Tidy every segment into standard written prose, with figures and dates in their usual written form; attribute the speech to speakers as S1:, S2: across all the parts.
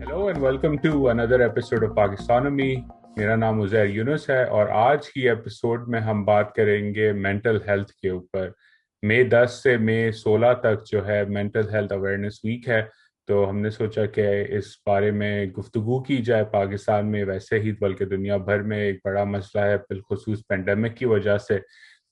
S1: Hello and welcome to another episode of पाकिस्तानमी। मेरा नाम उज़ैर यूनुस है और आज की एपिसोड में हम बात करेंगे मेंटल हेल्थ के ऊपर। मई 10 से मई 16 तक जो है मेंटल हेल्थ अवेयरनेस वीक है। तो हमने सोचा कि इस बारे में गुफ्तगू की जाए। पाकिस्तान में वैसे ही बल्कि दुनिया भर में एक बड़ा मसला है बिलखुसूस पेंडेमिक की वजह से।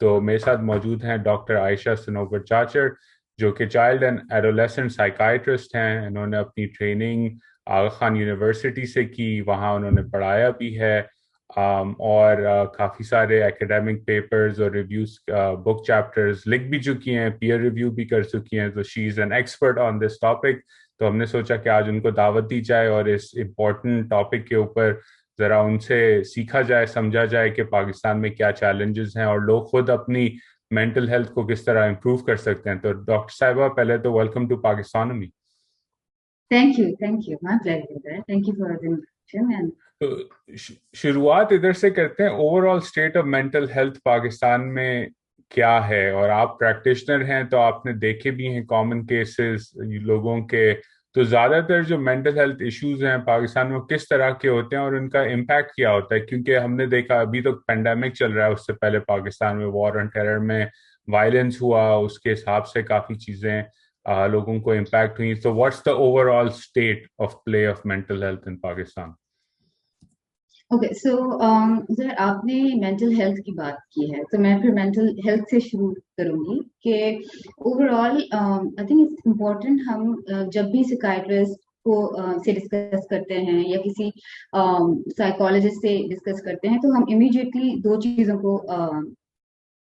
S1: तो मेरे साथ मौजूद हैं डॉक्टर आयशा सनोवर चाचर, जो कि चाइल्ड एंड एडोलेसेंट साइकाइट्रिस्ट हैं। इन्होंने अपनी ट्रेनिंग आगा खान यूनिवर्सिटी से की, वहाँ उन्होंने पढ़ाया भी है। और काफ़ी सारे एकेडमिक पेपर्स और रिव्यूज, बुक चैप्टर्स लिख भी चुकी हैं, पीयर रिव्यू भी कर चुकी हैं। तो she is an expert on this topic. तो हमने सोचा कि आज उनको दावत दी जाए और इस इम्पोर्टेंट टॉपिक के ऊपर ज़रा उनसे सीखा जाए, समझा जाए कि पाकिस्तान में क्या चैलेंजेस हैं और लोग खुद अपनी मेंटल हेल्थ को किस तरह इम्प्रूव कर सकते हैं। तो डॉक्टर साहिबा, पहले तो वेलकम टू पाकिस्तान में।
S2: Thank you. My pleasure. There. Thank you for the invitation. And
S1: तो शुरुआत इधर से करते हैं। Overall state of mental health Pakistan में क्या है? और आप प्रैक्टिशनर हैं तो आपने देखे भी हैं कॉमन केसेस लोगों के। तो ज्यादातर जो मेंटल हेल्थ इश्यूज हैं पाकिस्तान में वो किस तरह के होते हैं और उनका इम्पैक्ट क्या होता है? क्योंकि हमने देखा अभी तो पेंडेमिक चल रहा है, उससे पहले पाकिस्तान में वॉर ऑन टेरर में वायलेंस हुआ, उसके हिसाब से काफी चीजें लोगों को इम्पैक्ट हुई। तो what's the overall state of play of mental health in Pakistan?
S2: okay, so sir आपने मेंटल हेल्थ की बात की है तो मैं फिर मेंटल हेल्थ से शुरू करूंगी कि overall I think it's important हम जब भी सिकाइट्रिस्ट को से डिस्कस करते हैं या किसी साइकोलॉजिस्ट से डिस्कस करते हैं तो हम इमीडिएटली दो चीजों को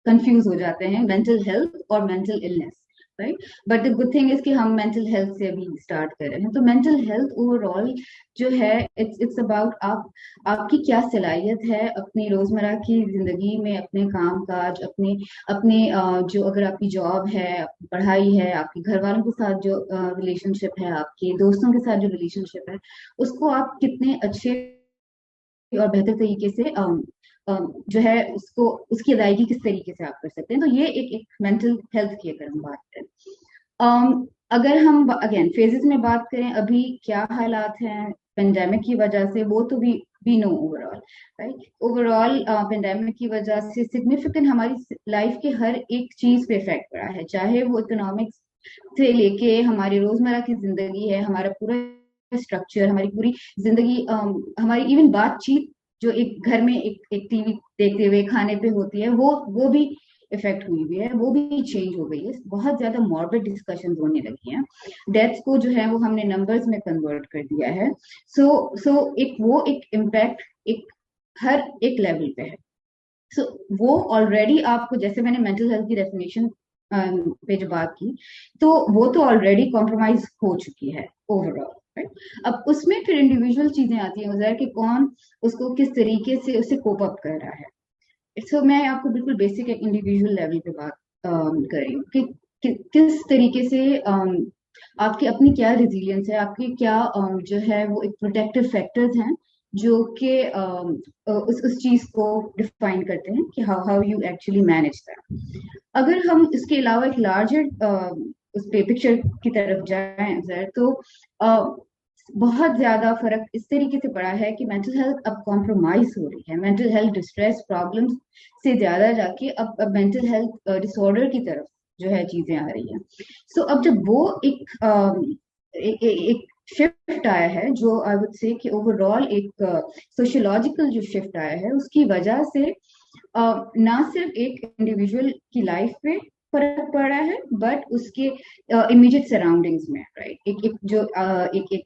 S2: कंफ्यूज हो जाते हैं, मेंटल हेल्थ और mental illness, right. But the good thing is कि हम मेंटल हेल्थ से अभी स्टार्ट कर रहे हैं। तो मेंटल हेल्थ ओवरऑल जो है इट्स अबाउट आप आपकी क्या सलाहियत है अपनी रोजमर्रा की जिंदगी में, अपने काम काज, अपने अपने जो अगर आपकी जॉब है, आपकी पढ़ाई है, आपके घर वालों के साथ जो रिलेशनशिप है, आपके दोस्तों के साथ जो रिलेशनशिप है, उसको आप कितने अच्छे और बेहतर तरीके से जो है उसको उसकी अदायगी किस तरीके से आप कर सकते हैं। तो ये एक मेंटल हेल्थ की अगर हम बात करें, अगर हम अगेन फेजेस में बात करें, अभी क्या हालात हैं पेंडेमिक की वजह से, वो तो भी no overall, right. Overall pandemic की वजह से सिग्निफिकेंट हमारी लाइफ के हर एक चीज पे इफेक्ट पड़ा है, चाहे वो इकोनॉमिक्स से लेके हमारी रोजमर्रा की जिंदगी है, हमारा पूरा स्ट्रक्चर, हमारी पूरी जिंदगी, हमारी इवन बातचीत जो एक घर में एक टीवी देखते हुए खाने पे होती है, वो भी इफेक्ट हुई हुई है, वो भी चेंज हो गई है। बहुत ज्यादा मॉर्बिड डिस्कशन होने लगी हैं, डेथ्स को जो है वो हमने नंबर्स में कन्वर्ट कर दिया है। सो एक इम्पैक्ट एक हर एक लेवल पे है। सो वो ऑलरेडी आपको, जैसे मैंने मेंटल हेल्थ की डेफिनेशन पे जो बात की, तो वो तो ऑलरेडी कॉम्प्रोमाइज हो चुकी है ओवरऑल, राइट। अब उसमें फिर इंडिविजुअल चीजें आती हैं उधर कि कौन उसको किस तरीके से उसे कोप अप कर रहा है। सो मैं आपको बिल्कुल बेसिक एक इंडिविजुअल लेवल पे बात कर रही हूँ कि किस तरीके से आपकी अपनी क्या रेजिलियंस है, आपकी क्या जो है वो एक प्रोटेक्टिव फैक्टर्स हैं जो कि उस चीज को डिफाइन करते हैं कि how how you actually manage that. अगर हम इसके अलावा एक लार्जर उस पे पिक्चर की तरफ जाएं सर, तो बहुत ज्यादा फर्क इस तरीके से पड़ा है कि मेंटल हेल्थ अब कॉम्प्रोमाइज हो रही है। मेंटल हेल्थ डिस्ट्रेस प्रॉब्लम्स से ज्यादा जाके अब मेंटल हेल्थ डिसऑर्डर की तरफ जो है चीजें आ रही हैं। सो अब जब वो एक शिफ्ट आया है, जो आई वुड से कि ओवरऑल एक सोशियोलॉजिकल जो शिफ्ट आया है, उसकी वजह से ना सिर्फ एक इंडिविजुअल की लाइफ पे फर्क पड़ा है, बट उसके इमीडिएट सराउंडिंग्स में, राइट, एक एक जो एक एक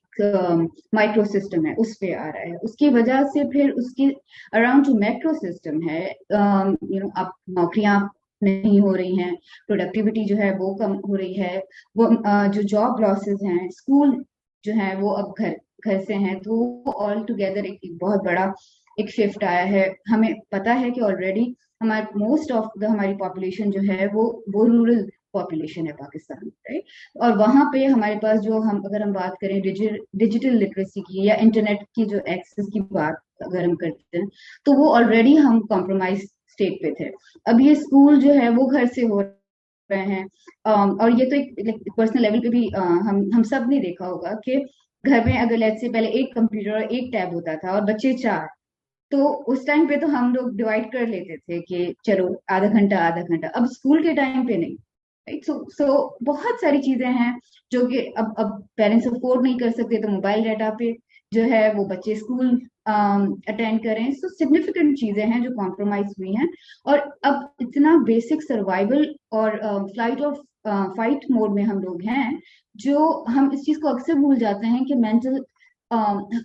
S2: माइक्रो सिस्टम है उस पे आ रहा है। उसकी वजह से फिर उसके अराउंड जो मैक्रो सिस्टम है, अब नौकरियां नहीं हो रही हैं, प्रोडक्टिविटी जो है वो कम हो रही है, वो जो जॉब लॉसेस हैं, स्कूल जो है वो अब घर घर से हैं, तो वो ऑल टुगेदर एक बहुत बड़ा एक शिफ्ट आया है। हमें पता है कि ऑलरेडी हमारे मोस्ट ऑफ द हमारी पॉपुलेशन जो है वो रूरल पॉपुलेशन है पाकिस्तान में, राइट। और वहां पे हमारे पास जो हम अगर हम बात करें डिजिटल लिटरेसी की या इंटरनेट की जो एक्सेस की बात अगर हम करते हैं, तो वो ऑलरेडी हम कॉम्प्रोमाइज स्टेट पे थे। अब ये स्कूल जो है वो घर से हो रहे हैं, और ये तो एक पर्सनल लेवल पे भी हम सब ने देखा होगा कि घर में अगर लेट्स से पहले एक कंप्यूटर और एक टैब होता था और बच्चे चार, तो उस टाइम पे तो हम लोग डिवाइड कर लेते थे कि चलो आधा घंटा आधा घंटा। अब स्कूल के टाइम पे नहीं, राइट? सो बहुत सारी चीजें हैं जो कि अब पेरेंट्स अफोर्ड नहीं कर सकते, तो मोबाइल डाटा पे जो है वो बच्चे स्कूल अटेंड करें। सो सिग्निफिकेंट चीजें हैं जो कॉम्प्रोमाइज हुई हैं। और अब इतना बेसिक सर्वाइवल और फ्लाइट ऑफ फाइट मोड में हम लोग हैं, जो हम इस चीज को अक्सर भूल जाते हैं कि mental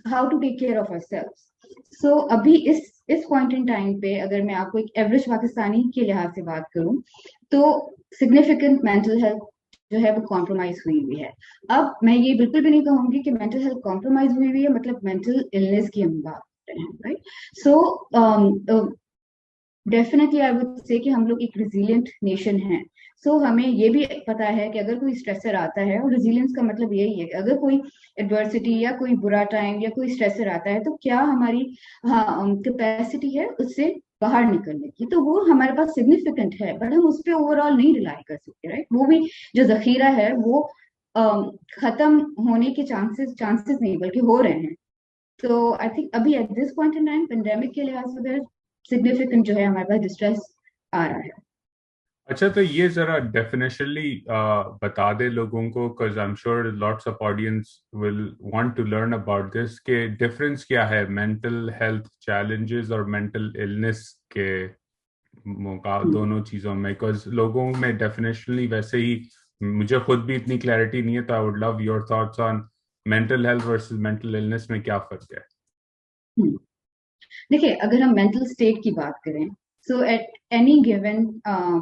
S2: how to take care of ourselves. So अभी इस पॉइंट इन टाइम पे अगर मैं आपको एक एवरेज पाकिस्तानी के लिहाज से बात करूं, तो सिग्निफिकेंट मेंटल हेल्थ जो है वो कॉम्प्रोमाइज हुई हुई है। अब मैं ये बिल्कुल भी नहीं कहूंगी कि मेंटल हेल्थ कॉम्प्रोमाइज हुई हुई है मतलब मेंटल इलनेस की हम बात कर रहे हैं, right? So definitely I would say कि हम लोग एक रिजिलियंट नेशन है। सो हमें ये भी पता है कि अगर कोई स्ट्रेसर आता है, और रिजिलियंस का मतलब यही है कि अगर कोई एडवर्सिटी या कोई बुरा टाइम या कोई स्ट्रेसर आता है, तो क्या हमारी कैपेसिटी है उससे बाहर निकलने की, तो वो हमारे पास सिग्निफिकेंट है, बट हम उस पर ओवरऑल नहीं रिलाई कर सकते, राइट? वो भी जो जखीरा है वो खत्म होने के चांसेस चांसेस नहीं बल्कि हो रहे हैं। तो आई थिंक अभी at this point in time pandemic के लिहाज से सिग्निफिकेंट जो है हमारे पास डिस्ट्रेस आ रहा है।
S1: अच्छा, तो ये जरा डेफिनेशनली बता दे लोगों को, because I am sure lots of audience will want to learn about this, के डिफरेंस क्या है मेंटल हेल्थ चैलेंजेस और मेंटल इलनेस के मौका
S2: हम्म,
S1: दोनों चीजों में, बिकॉज लोगों में डेफिनेशनली वैसे ही मुझे खुद भी इतनी क्लैरिटी नहीं है, तो आई would love your thoughts on mental health versus mental illness में क्या फर्क है।
S2: हम्म। देखिए, अगर हम मेंटल स्टेट की बात करें, so at any given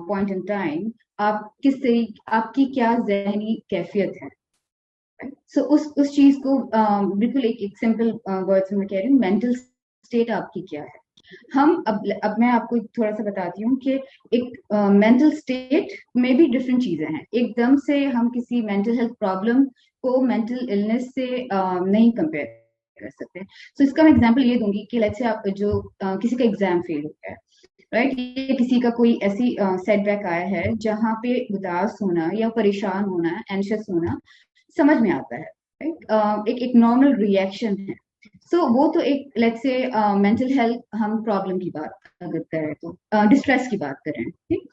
S2: point in time आप किस तरीके, आपकी क्या जहनी कैफियत है। सो उस चीज को बिल्कुल एक सिंपल वर्ड्स में कह रही हूँ, मेंटल स्टेट आपकी क्या है। हम अब मैं आपको थोड़ा सा बताती हूँ कि एक मेंटल स्टेट में भी डिफरेंट चीजें हैं। एकदम से हम किसी मेंटल हेल्थ प्रॉब्लम को मेंटल इलनेस से नहीं कंपेयर कर सकते। सो इसका मैं एग्जांपल ये दूंगी कि लेट्स से आप जो किसी का एग्जाम फेल हो गया है, राइट? ये किसी का कोई ऐसी सेटबैक आया है जहाँ पे उदास होना या परेशान होना, एंशियस होना समझ में आता है, राइट? एक नॉर्मल रिएक्शन है। सो वो तो एक लेट्स से मेंटल हेल्थ हम प्रॉब्लम की बात अगर करें, तो डिस्ट्रेस की बात करें, ठीक?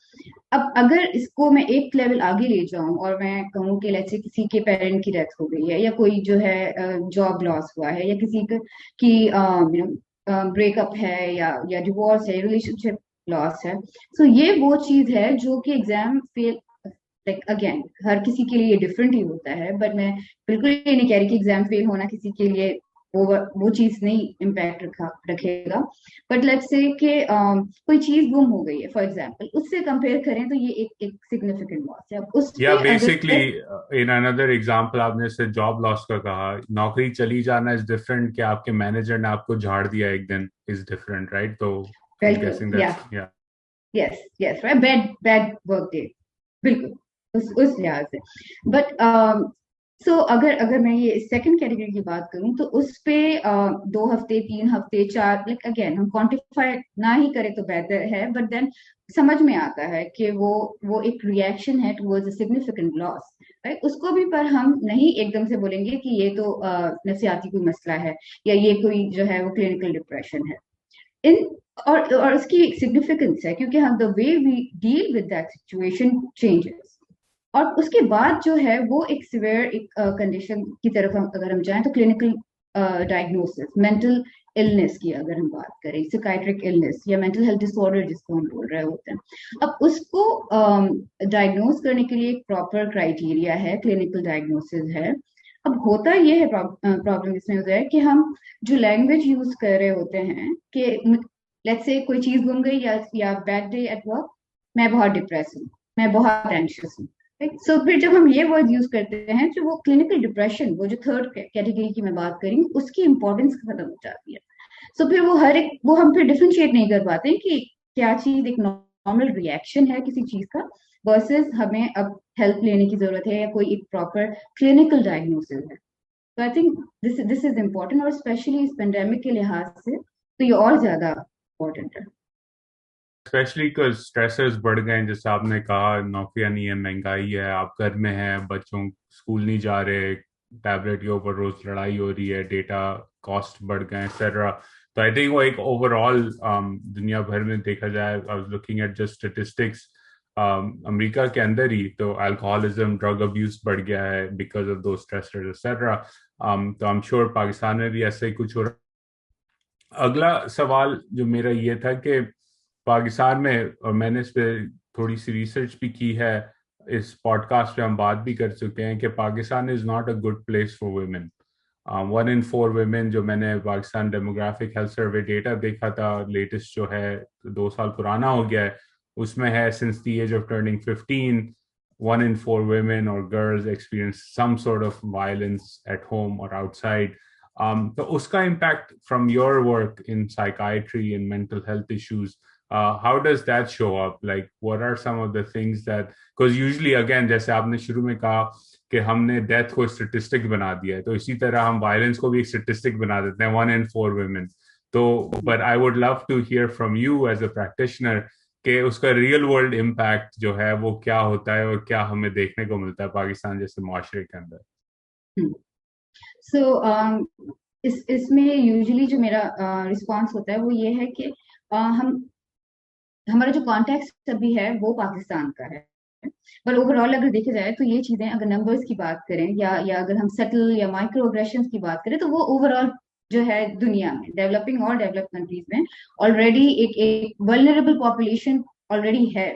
S2: अब अगर इसको मैं एक लेवल आगे ले जाऊं और मैं कहूँ कि लेट्स से किसी के पेरेंट की डेथ हो गई है, या कोई जो है जॉब लॉस हुआ है, या किसी की यू नो ब्रेकअप है, या डिवोर्स है, रिलेशनशिप लॉस है। सो ये वो चीज है जो कि एग्जाम फेल, लाइक अगेन हर किसी के लिए ये डिफरेंट ही होता है, बट मैं बिल्कुल ये नहीं कह रही कि एग्जाम फेल होना किसी के लिए वो चीज नहीं इम्पैक्ट रखेगा। बट लेट्स से कि कोई चीज गुम हो गई है फॉर एग्जांपल, उससे कंपेयर करें तो ये एक सिग्निफिकेंट लॉस है। अब उस
S1: या
S2: पे
S1: बेसिकली
S2: अगर
S1: इन अनदर एग्जांपल, आपने जैसे जॉब लॉस का कहा, नौकरी चली जाना इज डिफरेंट, कि आपके मैनेजर ने आपको झाड़ दिया एक दिन इज डिफरेंट, राइट? तो आई एम
S2: बिल्कुल,
S1: गेसिंग
S2: या
S1: दैट्स या
S2: yes yes right, bad bad work day, बिल्कुल उस लिहाज से। बट सो अगर अगर मैं ये सेकंड कैटेगरी की बात करूं, तो उस पे 2 हफ्ते 3 हफ्ते चार, लाइक अगेन हम क्वांटिफाई ना ही करें तो बेहतर है, बट देन समझ में आता है कि वो एक रिएक्शन है towards a significant loss, right? उसको भी पर हम नहीं एकदम से बोलेंगे कि ये तो नफसियाती कोई मसला है, या ये कोई जो है वो क्लिनिकल डिप्रेशन है। इन और उसकी सिग्निफिकेंस है क्योंकि हम the way we deal with that situation changes. और उसके बाद जो है वो एक सिवियर एक कंडीशन की तरफ हम अगर हम जाएं, तो क्लिनिकल डायग्नोसिस मेंटल इलनेस की अगर हम बात करें, सिकाइट्रिक इलनेस या मेंटल हेल्थ डिसऑर्डर जिसको हम बोल रहे होते हैं, अब उसको डायग्नोस करने के लिए एक प्रॉपर क्राइटेरिया है, क्लिनिकल डायग्नोसिस है। अब होता ये है प्रॉब्लम इसमें होता है कि हम जो लैंग्वेज यूज कर रहे होते हैं कि लेट्स से कोई चीज गुम गई, या बैड डे एट वर्क, मैं बहुत डिप्रेस हूँ, मैं बहुत एंशियस हूँ, सो फिर जब हम ये वर्ड यूज करते हैं, तो वो क्लिनिकल डिप्रेशन, वो जो थर्ड कैटेगरी की मैं बात करी, उसकी इंपॉर्टेंस खत्म हो जाती है। सो फिर वो हर एक वो हम फिर डिफरेंशिएट नहीं कर पाते कि क्या चीज एक नॉर्मल रिएक्शन है किसी चीज का, वर्सेस हमें अब हेल्प लेने की जरूरत है, या कोई एक प्रॉपर क्लिनिकल डायग्नोसिस है। तो I think this is important, और स्पेशली इस पेंडेमिक के लिहाज से तो ये और ज्यादा इम्पोर्टेंट है।
S1: स्पेशली बिकॉज स्ट्रेसर्स बढ़ गए हैं, जैसे आपने कहा, नौकरियां नहीं है, महंगाई है, आप घर में हैं, बच्चों स्कूल नहीं जा रहे, टैबलेट के ऊपर रोज लड़ाई हो रही है, डेटा कॉस्ट बढ़ गए एक्सेट्रा। तो आई थिंक वो एक ओवरऑल दुनिया भर में देखा जाए, I was looking at just statistics, America के अंदर ही तो अल्कोहलिज्म, ड्रग अब्यूज बढ़ गया है बिकॉज ऑफ दो स्ट्रेसर्स एक्सेट्रा। तो आई एम श्योर पाकिस्तान में भी ऐसा ही कुछ हो रहा। अगला सवाल जो मेरा ये था कि पाकिस्तान में, और मैंने इस पे थोड़ी सी रिसर्च भी की है, इस पॉडकास्ट पे हम बात भी कर चुके हैं कि Pakistan is not a good place for women. 1 in 4 women, जो मैंने Pakistan demographic health survey data देखा था लेटेस्ट जो है, 2 साल पुराना हो गया है, उसमें है since the age of turning 15, 1 in 4 women और girls experience some sort of violence at home और आउटसाइड। तो उसका impact from your work in psychiatry and mental health issues, how does that show up? Like, what are some of the things that, because usually again, जैसे आपने शुरू में कहा कि हमने डेथ को स्टेटिस्टिक बना दिया है, तो इसी तरह हम वायलेंस को भी एक स्टेटिस्टिक बना देते हैं, 1 in 4 women। तो but I would love to hear from you as a practitioner कि उसका रियल वर्ल्ड इम्पैक्ट जो है वो क्या होता है और क्या हमें देखने को मिलता है पाकिस्तान जैसे माशरे के अंदर।
S2: सो इसमें यूजुअली जो मेरा रिस्पॉन्स होता है वो ये है कि हम हमारा जो कॉन्टेक्स्ट अभी है वो पाकिस्तान का है, पर ओवरऑल अगर देखा जाए तो ये चीजें, अगर नंबर्स की बात करें या अगर हम सटल या माइक्रो अग्रेशन की बात करें, तो वो ओवरऑल जो है दुनिया में, डेवलपिंग और डेवलप कंट्रीज में ऑलरेडी एक वल्नरेबल पॉपुलेशन ऑलरेडी है,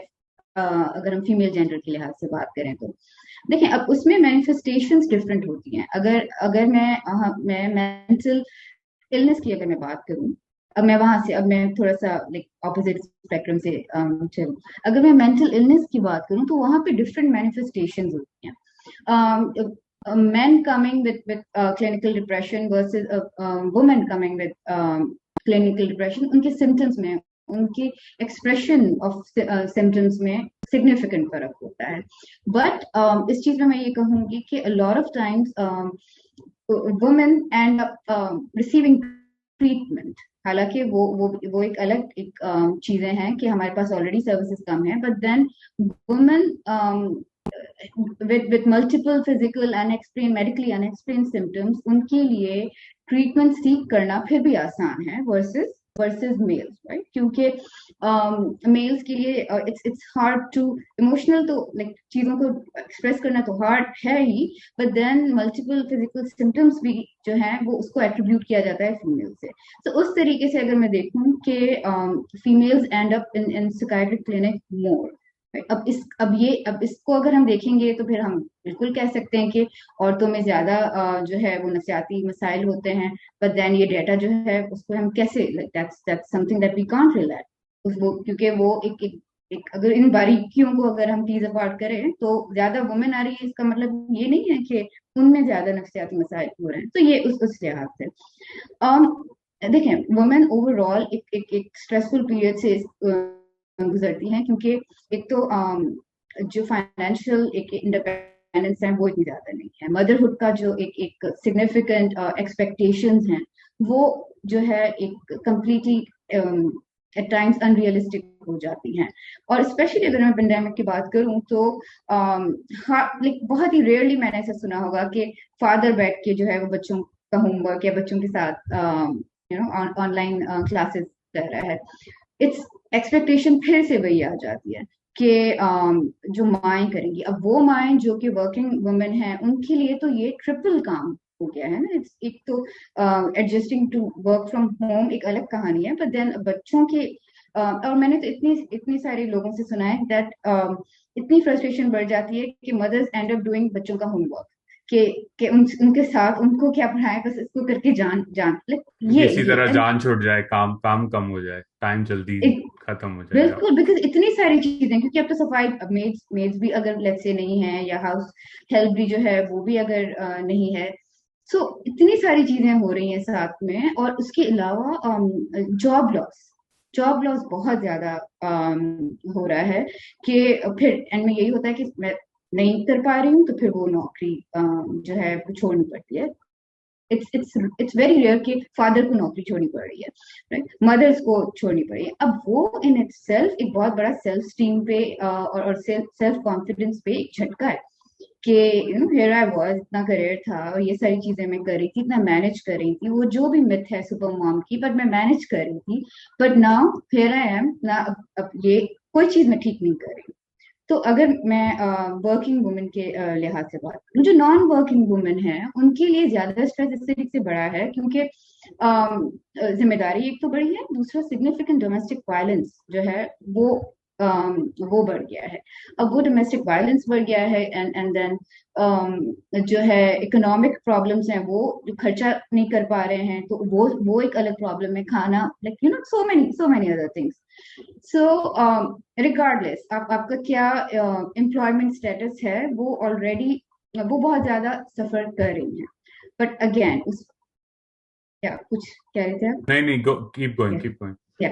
S2: अगर हम फीमेल जेंडर के लिहाज से बात करें तो। देखें, अब उसमें मैनिफेस्टेशंस डिफरेंट होती हैं। अगर अगर मैं मेंटल इलनेस की अगर मैं बात करूं, अब मैं वहां से, अब मैं थोड़ा सा लाइक ऑपोजिट स्पेक्ट्रम से चलूं। अगर मैं मेंटल इलनेस की बात करूं तो वहां पे डिफरेंट मैनिफेस्टेशंस होती हैं। men coming with clinical depression versus women coming with clinical depression, उनके symptoms में, उनके expression of symptoms में significant फर्क होता है। But इस चीज में मैं ये कहूंगी कि a lot of times women end up receiving treatment। हालांकि वो एक अलग चीजें हैं कि हमारे पास ऑलरेडी सर्विसेज कम है, but then women with multiple physical unexplained, medically unexplained symptoms, उनके लिए ट्रीटमेंट सीख करना फिर भी आसान है वर्सेस मेल्स, राइट? क्योंकि मेल्स के लिए इट्स हार्ड टू इमोशनल, तो लाइक चीजों को एक्सप्रेस करना तो हार्ड है ही, but then multiple physical symptoms भी जो है वो उसको एट्रीब्यूट किया जाता है फीमेल से। तो उस तरीके से अगर मैं देखूं कि females end up in psychiatric clinic more. अब इसको अगर हम देखेंगे तो फिर हम बिल्कुल कह सकते हैं कि औरतों में ज्यादा जो है वो नफसियाती मसाइल होते हैं, बट देन ये डेटा जो है उसको हम कैसे, that's something that we can't relate वो, क्योंकि वो एक अगर इन बारीकियों को अगर हम टीज अपार्ट करें तो ज्यादा वुमेन आ रही है, इसका मतलब ये नहीं है कि उनमें ज्यादा नफसियाती मसाइल हो रहे हैं। तो ये उस लिहाज से देखें, वुमेन ओवरऑल एक स्ट्रेसफुल पीरियड से गुजरती हैं, क्योंकि एक तो जो फाइनेंशियल एक इंडिपेंडेंस है वो इतनी ज्यादा नहीं है। मदरहुड का जो एक सिग्निफिकेंट एक्सपेक्टेशंस हैं वो जो है एक कंप्लीटली एट टाइम्स अनरियलिस्टिक हो जाती हैं। और स्पेशली अगर मैं पेंडेमिक की बात करूं तो लाइक बहुत ही रेयरली मैंने ऐसा सुना होगा कि फादर बैठ के जो है वो बच्चों का होमवर्क या बच्चों के साथ ऑनलाइन क्लासेस कर रहा है। इट्स एक्सपेक्टेशन फिर से वही आ जाती है कि जो माएँ करेंगी। अब वो माएँ जो कि वर्किंग वुमेन हैं, उनके लिए तो ये ट्रिपल काम हो गया है ना। एक तो adjusting to work from home एक अलग कहानी है, बट देन बच्चों के और मैंने तो इतनी सारे लोगों से सुना है दैट इतनी फ्रस्ट्रेशन बढ़ जाती है कि मदर्स एंड अप डूइंग बच्चों का होमवर्क कि उनके साथ उनको क्या पढ़ाएं, बस इसको करके जान जान ये
S1: इसी तरह जान छूट जाए, काम काम कम हो जाए, टाइम जल्दी खत्म हो जाए।
S2: बिल्कुल, बिकॉज इतनी सारी चीजें, क्योंकि अब तो सफाई, अब मेड्स भी अगर लेट्स से नहीं है, या हाउस हेल्प भी जो है वो भी अगर नहीं है, सो इतनी सारी चीजें हो रही हैं साथ में। और उसके अलावा जॉब लॉस बहुत ज्यादा हो रहा है कि फिर एंड में यही होता है कि मैं नहीं कर पा रही हूँ, तो फिर वो नौकरी जो है वो छोड़नी पड़ती है। इट्स वेरी रेयर कि फादर को नौकरी छोड़नी पड़ रही है, राइट? मदर्स को छोड़नी पड़ रही है। अब वो इन इटसेल्फ एक बहुत बड़ा सेल्फ स्टीम पे और सेल्फ कॉन्फिडेंस पे एक झटका है कि हियर आई वाज, इतना करियर था और ये सारी चीजें मैं कर रही थी, इतना मैनेज कर रही थी, वो जो भी मिथ है सुपर मॉम की, बट मैं मैनेज कर रही थी। But now here I am ना, अब ये कोई चीज मैं ठीक नहीं कर रही। तो अगर मैं वर्किंग वुमेन के लिहाज से बात करूं, जो नॉन वर्किंग वुमेन है उनके लिए ज्यादा स्ट्रेस इस तरीके से बड़ा है, क्योंकि जिम्मेदारी एक तो बड़ी है, दूसरा सिग्निफिकेंट डोमेस्टिक वायलेंस जो है वो वो बढ़ गया है। अब वो डोमेस्टिक वायलेंस बढ़ गया है, एंड देन जो है इकोनॉमिक प्रॉब्लम्स हैं, वो जो खर्चा नहीं कर पा रहे हैं, तो वो एक अलग प्रॉब्लम है। खाना, like so many other things. So regardless आपका क्या एम्प्लॉयमेंट स्टेटस है, वो ऑलरेडी वो बहुत ज्यादा सफर कर रही है। बट अगेन उस क्या कुछ कह रहे थे आप?
S1: नहीं नहीं, गो, कीप गोइंग कीप गोइंग।
S2: या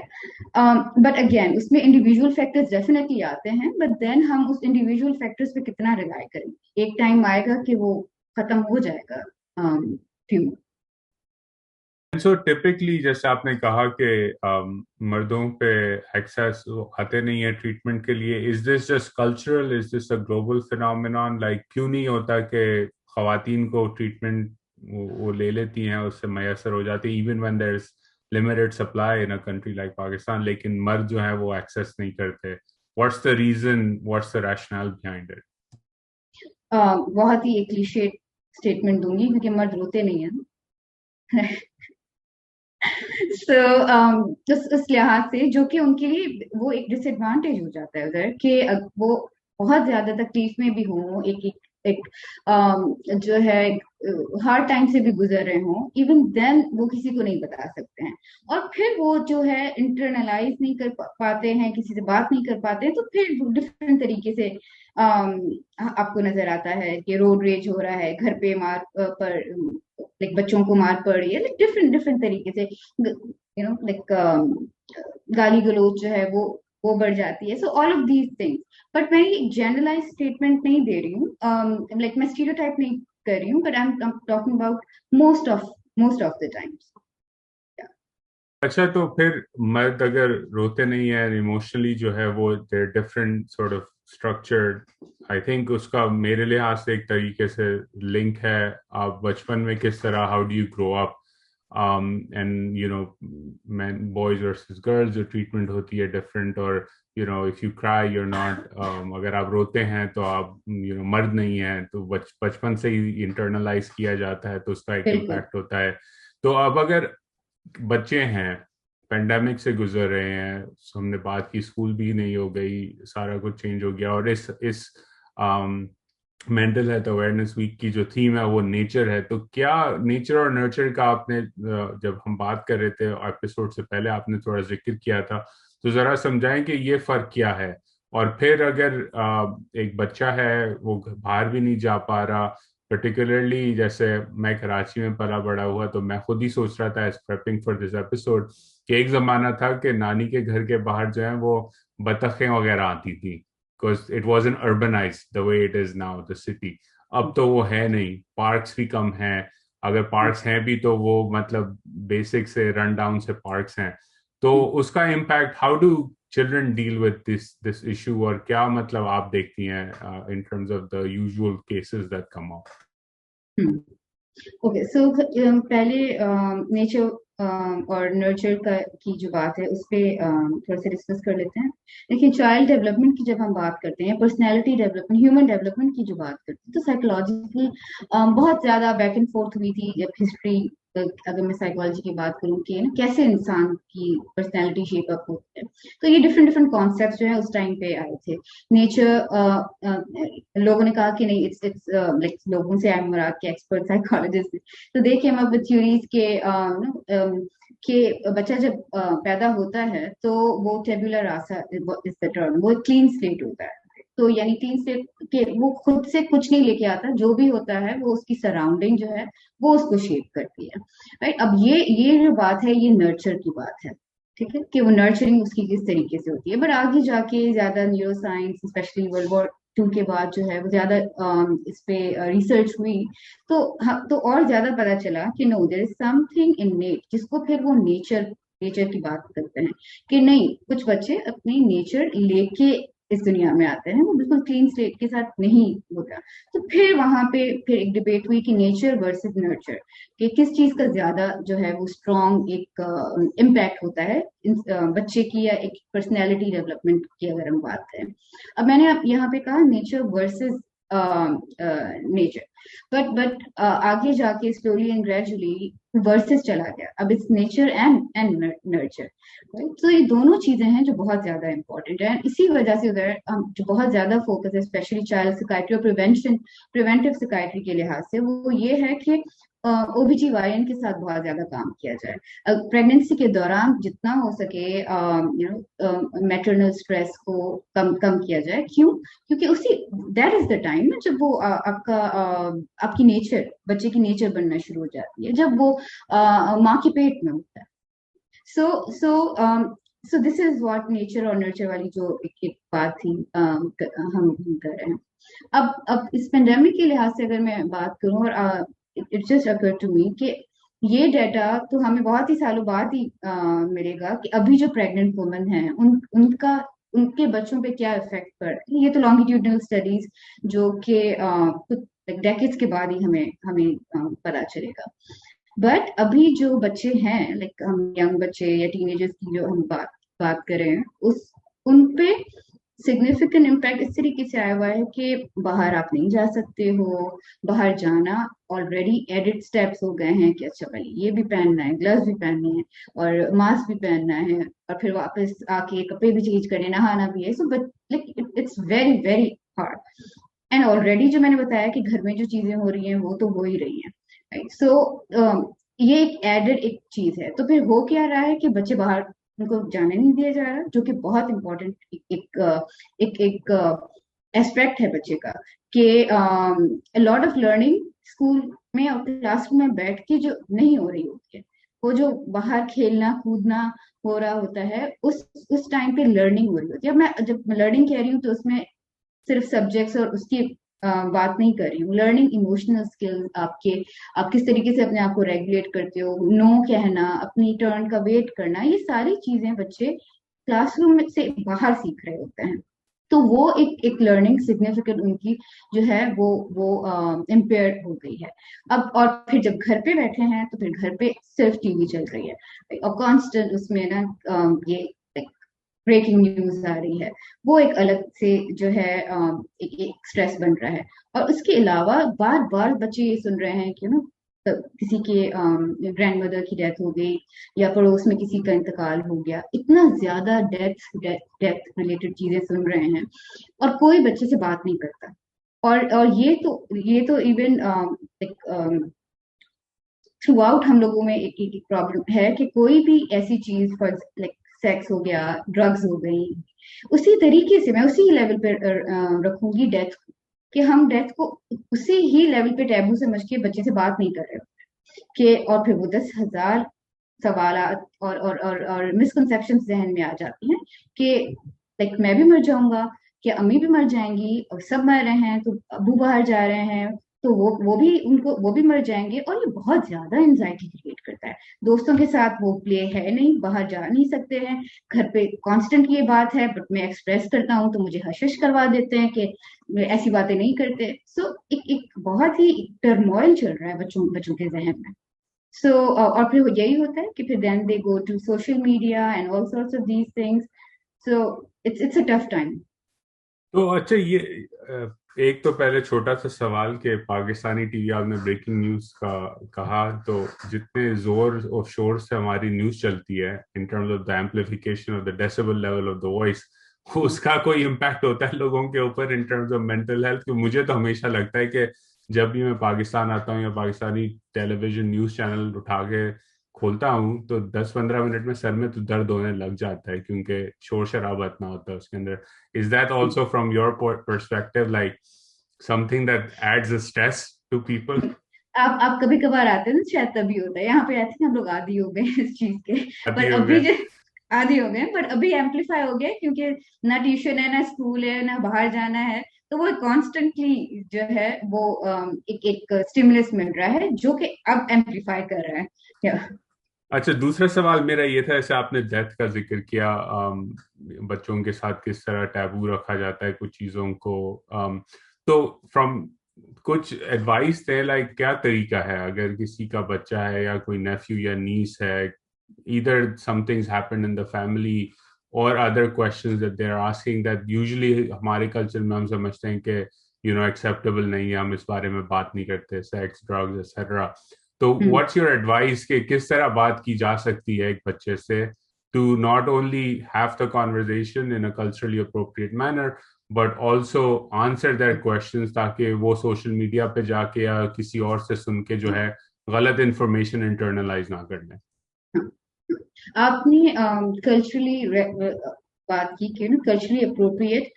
S2: बट अगेन उसमें इंडिविजुअल फैक्टर्स डेफिनेटली आते हैं, बट देन हम उस इंडिविजुअल फैक्टर्स पे कितना रिलाय करेंगे, एक टाइम आएगा कि वो खत्म हो जाएगा। फ्यू
S1: सो टिपिकली जैसे आपने कहा कि मर्दों पे एक्सेस आते नहीं है ट्रीटमेंट के लिए, is this just cultural, is this a global phenomenon? Like क्यों नहीं होता कि खवातीन को ट्रीटमेंट वो ले लेती हैं, उससे मैसर हो जाती है even when there is limited supply in a country like Pakistan, लेकिन मर्द जो है वो एक्सेस नहीं करते? What's the reason, what's the rationale behind it?
S2: बहुत ही एक क्लीशे स्टेटमेंट दूंगी, क्योंकि मर्द रोते नहीं है। सो उस लिहाज से जो कि उनके लिए वो एक डिसएडवांटेज हो जाता है उधर, कि वो बहुत ज्यादा तकलीफ में भी हो, एक जो है हार्ड टाइम से भी गुजर रहे हो, इवन देन वो किसी को नहीं बता सकते हैं। और फिर वो जो है इंटरनलाइज नहीं कर पाते हैं, किसी से बात नहीं कर पाते हैं, तो फिर डिफरेंट तरीके से आपको नजर आता है कि रोड रेज हो रहा है, घर पे मार पर, लाइक बच्चों को मार पड़ रही है, लाइक डिफरेंट डिफरेंट तरीके से, लाइक गाली गलौज जो है वो बढ़ जाती है। So all of these things, but मैं एक जनरलाइज स्टेटमेंट नहीं दे रही हूँ, लाइक मैं स्टीरियोटाइप नहीं कर रही हूँ, but I am talking about most of the times.
S1: अच्छा, तो फिर मर्द अगर रोते नहीं है इमोशनली जो है वो there different sort of structured, I think उसका मेरे लिहाज से एक तरीके से लिंक है। आप बचपन में किस तरह, how do you grow up, and you know man boys versus girls, जो ट्रीटमेंट होती है डिफरेंट, और you know if you cry you're not, अगर आप रोते हैं तो आप मर्द नहीं है, तो बचपन से ही इंटरनलाइज किया जाता है, तो उसका एक
S2: बिल्कुल।
S1: इम्पैक्ट होता है। तो अब अगर बच्चे हैं, पेंडेमिक से गुजर रहे हैं, हमने बात की, स्कूल भी नहीं हो गई, सारा कुछ चेंज हो गया, और इस मेंटल हेल्थ अवेयरनेस वीक की जो थीम है वो नेचर है, तो क्या नेचर और नर्चर का आपने जब हम बात कर रहे थे एपिसोड से पहले आपने थोड़ा जिक्र किया था, तो जरा समझाएं कि ये फर्क क्या है। और फिर अगर एक बच्चा है वो बाहर भी नहीं जा पा रहा, पर्टिकुलरली जैसे मैं कराची में पला बड़ा हुआ, तो मैं खुद ही सोच रहा था as prepping for this episode कि एक जमाना था कि नानी के घर के बाहर जो है वो बतखें वगैरह आती थी, because it wasn't urbanised the way it is now the city. अब तो वो है नहीं, पार्क्स भी कम हैं, अगर पार्क्स हैं भी तो वो मतलब बेसिक से रन डाउन से पार्क्स हैं। तो उसका impact, how do children deal with this issue, और क्या मतलब आप देखती हैं in terms of the usual cases that come up?
S2: Okay, so पहले नेचर और नर्चर का की जो बात है उस पे थोड़ा सा डिस्कस कर लेते हैं। देखिए, चाइल्ड डेवलपमेंट की जब हम बात करते हैं, पर्सनैलिटी डेवलपमेंट, ह्यूमन डेवलपमेंट की जो बात करते हैं, तो साइकोलॉजिकली बहुत ज्यादा बैक एंड फोर्थ हुई थी जब हिस्ट्री, अगर मैं साइकोलॉजी की बात करूँ कि ना कैसे इंसान की पर्सनैलिटी शेप अप होती है, तो ये डिफरेंट डिफरेंट कॉन्सेप्ट जो है उस टाइम पे आए थे। नेचर, लोगों ने कहा कि नहीं, इट्स लाइक, लोगों से आई एम मुराद के एक्सपर्ट साइकोलॉजिस्ट, तो देखिए हम अब थ्योरीज के कि बच्चा जब पैदा होता है तो वो tabular Rasa is the term, वो क्लीन स्लेट होता है। तो यानी क्लीन स्लेट के वो खुद से कुछ नहीं लेके आता, जो भी होता है वो उसकी सराउंडिंग जो है वो उसको शेप करती है। राइट, अब ये जो बात है ये नर्चर की बात है। ठीक है, कि वो नर्चरिंग उसकी किस तरीके से होती है, बट आगे जाके ज्यादा neuro science, specially world war 2 के बाद जो है वो ज्यादा इस पे रिसर्च हुई। तो हाँ, तो और ज्यादा पता चला कि no, there is something innate, जिसको फिर वो नेचर नेचर की बात करते हैं, कि नहीं, कुछ बच्चे अपनी नेचर लेके इस दुनिया में आते हैं वो बिल्कुल क्लीन स्लेट के साथ नहीं होता। तो फिर वहां पे फिर एक डिबेट हुई कि नेचर वर्सेस नर्चर, कि किस चीज का ज्यादा जो है वो स्ट्रॉन्ग एक इम्पैक्ट होता है बच्चे की या एक पर्सनैलिटी डेवलपमेंट की अगर हम बात करें। अब मैंने अब यहाँ पे कहा नेचर वर्सेस नेचर, बट आगे जाके स्लोली एंड ग्रेजुअली वर्सेस चला गया, अब इट्स नेचर एंड नर्चर। तो ये दोनों चीजें हैं जो बहुत ज्यादा इंपॉर्टेंट है। इसी वजह से उधर जो बहुत ज्यादा फोकस है स्पेशली चाइल्ड साइकियाट्री और प्रिवेंटिव साइकियाट्री के लिहाज से वो ये है कि ओबीजीवाईएन के साथ बहुत ज्यादा काम किया जाए। प्रेगनेंसी के दौरान जितना हो सके मैटरनल स्ट्रेस को कम कम किया जाए। क्यों? क्योंकि उसी दैट इज द टाइम ना जब वो आपकी नेचर, बच्चे की नेचर बनना शुरू हो जाती है, जब वो माँ के पेट में होता है। So so so this is what nature और नर्चर वाली जो एक बात थी हम कर रहे हैं। अब इस पेंडेमिक के लिहाज से अगर मैं बात करूं, और it just occur to me कि ये डाटा तो हमें बहुत ही सालों बाद ही मिलेगा कि अभी जो प्रेग्नेंट वुमेन है उनका उनके बच्चों पे क्या इफेक्ट पड़ रहा है। ये तो लॉन्गिट्यूडनल स्टडीज जो कि कुछ डेकेड्स के बाद ही हमें हमें पता चलेगा। बट अभी जो बच्चे हैं, लाइक हम यंग बच्चे या टीनेजर्स की जो हम बात कर रहे हैं, उस उन पे सिग्निफिकेंट इम्पैक्ट इस तरीके से आया हुआ है कि बाहर आप नहीं जा सकते हो। बाहर जाना ऑलरेडी एडिट स्टेप्स हो गए हैं कि अच्छा पहले ये भी पहनना है, ग्लव्स भी पहनने हैं और मास्क भी पहनना है, और फिर वापस आके कपड़े भी चेंज करने, नहाना भी है। So but like it's very very hard. And already जो मैंने बताया कि घर में जो चीजें हो रही हैं वो तो हो ही रही हैं, राइट? सो ये एक एडेड एक चीज है। तो फिर हो क्या रहा है कि बच्चे बाहर, उनको जाने नहीं दिया जा रहा, जो कि बहुत इंपॉर्टेंट एक एस्पेक्ट है बच्चे का, कि लॉट ऑफ लर्निंग स्कूल में और क्लासरूम में बैठ के जो नहीं हो रही होती है, वो जो बाहर खेलना कूदना हो रहा होता है, उस टाइम पे लर्निंग हो रही होती है। अब मैं जब लर्निंग कह रही हूँ तो उसमें सिर्फ सब्जेक्ट्स और उसकी बात नहीं कर रही हूँ। लर्निंग इमोशनल स्किल्स, आपके आप किस तरीके से अपने आप को रेगुलेट करते हो, नो कहना, अपनी टर्न का वेट करना, ये सारी चीजें बच्चे क्लासरूम से बाहर सीख रहे होते हैं। तो वो एक लर्निंग सिग्निफिकेंट उनकी जो है वो इम्पेयर हो गई है। अब और फिर जब घर पे बैठे हैं तो फिर घर पे सिर्फ टीवी चल रही है और कांस्टेंट उसमें ना ये ब्रेकिंग न्यूज आ रही है, वो एक अलग से जो है एक स्ट्रेस बन रहा है। और उसके अलावा बार बार बच्चे ये सुन रहे हैं कि किसी के ग्रैंड मदर की डेथ हो गई या पड़ोस में किसी का इंतकाल हो गया, इतना ज्यादा डेथ रिलेटेड चीजें सुन रहे हैं और कोई बच्चे से बात नहीं करता। और ये तो इवन थ्रू आउट हम लोगों में एक प्रॉब्लम है कि कोई भी ऐसी चीज फॉर लाइक सेक्स हो गया, ड्रग्स हो गई, उसी तरीके से मैं उसी लेवल पे रखूंगी डेथ, कि हम डेथ को उसी ही लेवल पे टैबू समझ के बच्चे से बात नहीं कर रहे होते कि, और फिर वो 10,000 सवाल और मिसकंसेप्शन जहन में आ जाती हैं कि लाइक मैं भी मर जाऊंगा, कि अम्मी भी मर जाएंगी, और सब मर रहे हैं तो अबू बाहर जा रहे हैं तो वो भी मर जाएंगे। और ये बहुत ज्यादा एंजाइटी क्रिएट करता है। दोस्तों के साथ वो प्ले है नहीं, बाहर जा नहीं सकते हैं, घर पे कांस्टेंट ये बात है, बट मैं एक्सप्रेस करता हूँ तो मुझे हश करवा देते हैं कि ऐसी बातें नहीं करते। सो एक बहुत ही टर्मोइल चल रहा है बच्चों के जहन में। सो और फिर यही होता है कि फिर then they go to social media and all sorts of these things. So it's a tough time.
S1: तो अच्छा, ये एक तो पहले छोटा सा सवाल कि पाकिस्तानी टीवी, आपने ब्रेकिंग न्यूज का कहा, तो जितने जोर और शोर से हमारी न्यूज चलती है इन terms of the amplification of the decibel level of the voice, उसका कोई इम्पैक्ट होता है लोगों के ऊपर इन टर्म्स ऑफ मेंटल हेल्थ? मुझे तो हमेशा लगता है कि जब भी मैं पाकिस्तान आता हूँ या पाकिस्तानी टेलीविजन न्यूज चैनल उठा के खोलता हूँ तो 10-15 मिनट में सर में तो दर्द होने लग जाता है, क्योंकि शोर शराबा इतना होता है उसके अंदर। Is that also from your perspective like something that adds a stress to people?
S2: आप कभी कभार आते हैं ना, शायद तभी होता है। यहाँ पे आई थिंक हम लोग आदी हो गए हैं इस चीज के।
S1: आती
S2: पर
S1: हो
S2: अभी
S1: गए।
S2: जो आदी हो गए, पर अभी एम्पलीफाई हो गया क्योंकि ना ट्यूशन है, ना स्कूल है, ना बाहर जाना है, तो वो कॉन्स्टेंटली जो है वो एक एक स्टिमुलस मिल रहा है जो कि अब एम्पलीफाई कर रहा है।
S1: अच्छा, दूसरा सवाल मेरा ये था, ऐसे आपने डेथ का जिक्र किया, बच्चों के साथ किस तरह टैबू रखा जाता है कुछ चीजों को, तो फ्रॉम कुछ एडवाइस दें, लाइक क्या तरीका है अगर किसी का बच्चा है या कोई नेफ्यू या नीस है, either something's happened in the family or other questions that they're asking that usually हमारे कल्चर में हम समझते हैं कि एक्सेप्टेबल नहीं है, हम इस बारे में बात नहीं करते, सेक्स, ड्रग्स, एक्सेट्रा। तो व्हाट्स योर एडवाइस कि किस तरह बात की जा सकती है एक बच्चे से, to not only have the conversation in a culturally appropriate manner but also answer their questions, ताकि वो सोशल मीडिया पे जाके या किसी और से सुन के जो है गलत इंफॉर्मेशन इंटरनलाइज ना कर लें।
S2: आपने कल्चरली बात की कि ना कल्चरली अप्रोप्रिएट,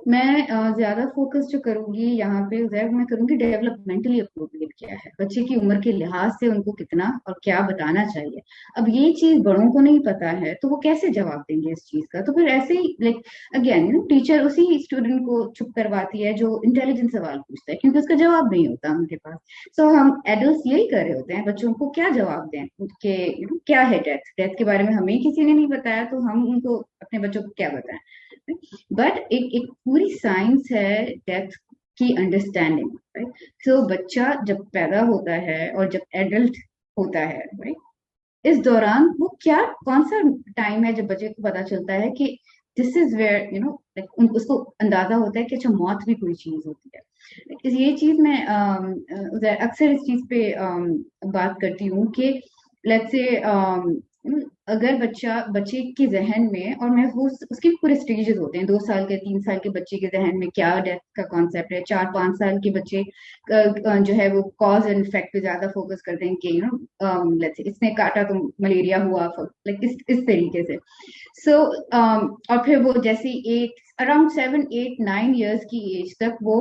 S2: मैं ज्यादा फोकस जो करूंगी यहाँ पे ज़रा मैं करूंगी डेवलपमेंटली अप्रोप्रिएट क्या है, बच्चे की उम्र के लिहाज से उनको कितना और क्या बताना चाहिए। अब ये चीज बड़ों को नहीं पता है तो वो कैसे जवाब देंगे इस चीज का, तो फिर ऐसे ही लाइक अगेन टीचर उसी स्टूडेंट को चुप करवाती है जो इंटेलिजेंट सवाल पूछता है, क्योंकि उसका जवाब नहीं होता उनके पास। सो हम एडल्ट यही कर रहे होते हैं, बच्चों को क्या जवाब दें कि क्या है डेथ, डेथ के बारे में हमें किसी ने नहीं बताया तो हम उनको अपने बच्चों को क्या बताएं। बट एक एक पूरी साइंस है डेथ की अंडरस्टैंडिंग, राइट। सो बच्चा जब पैदा होता है और जब एडल्ट होता है, राइट, इस दौरान वो क्या कौन सा टाइम है जब बच्चे को पता चलता है कि दिस इज वेयर लाइक उसको अंदाजा होता है कि अच्छा मौत भी कोई चीज होती है। ये चीज मैं अक्सर इस चीज पे बात करती हूँ कि लेट्स से अगर बच्चे के जहन में, और मैं वो उसके भी पूरे स्टेजेस होते हैं, 2 साल के 3 साल के बच्चे के जहन में क्या डेथ का कॉन्सेप्ट है, 4-5 साल के बच्चे जो है वो कॉज एंड इफेक्ट पे ज्यादा फोकस करते हैं कि लेट्स से इसने काटा तो मलेरिया हुआ, लाइक इस तरीके से। सो और फिर वो जैसे 7-8-9 इयर्स की एज तक वो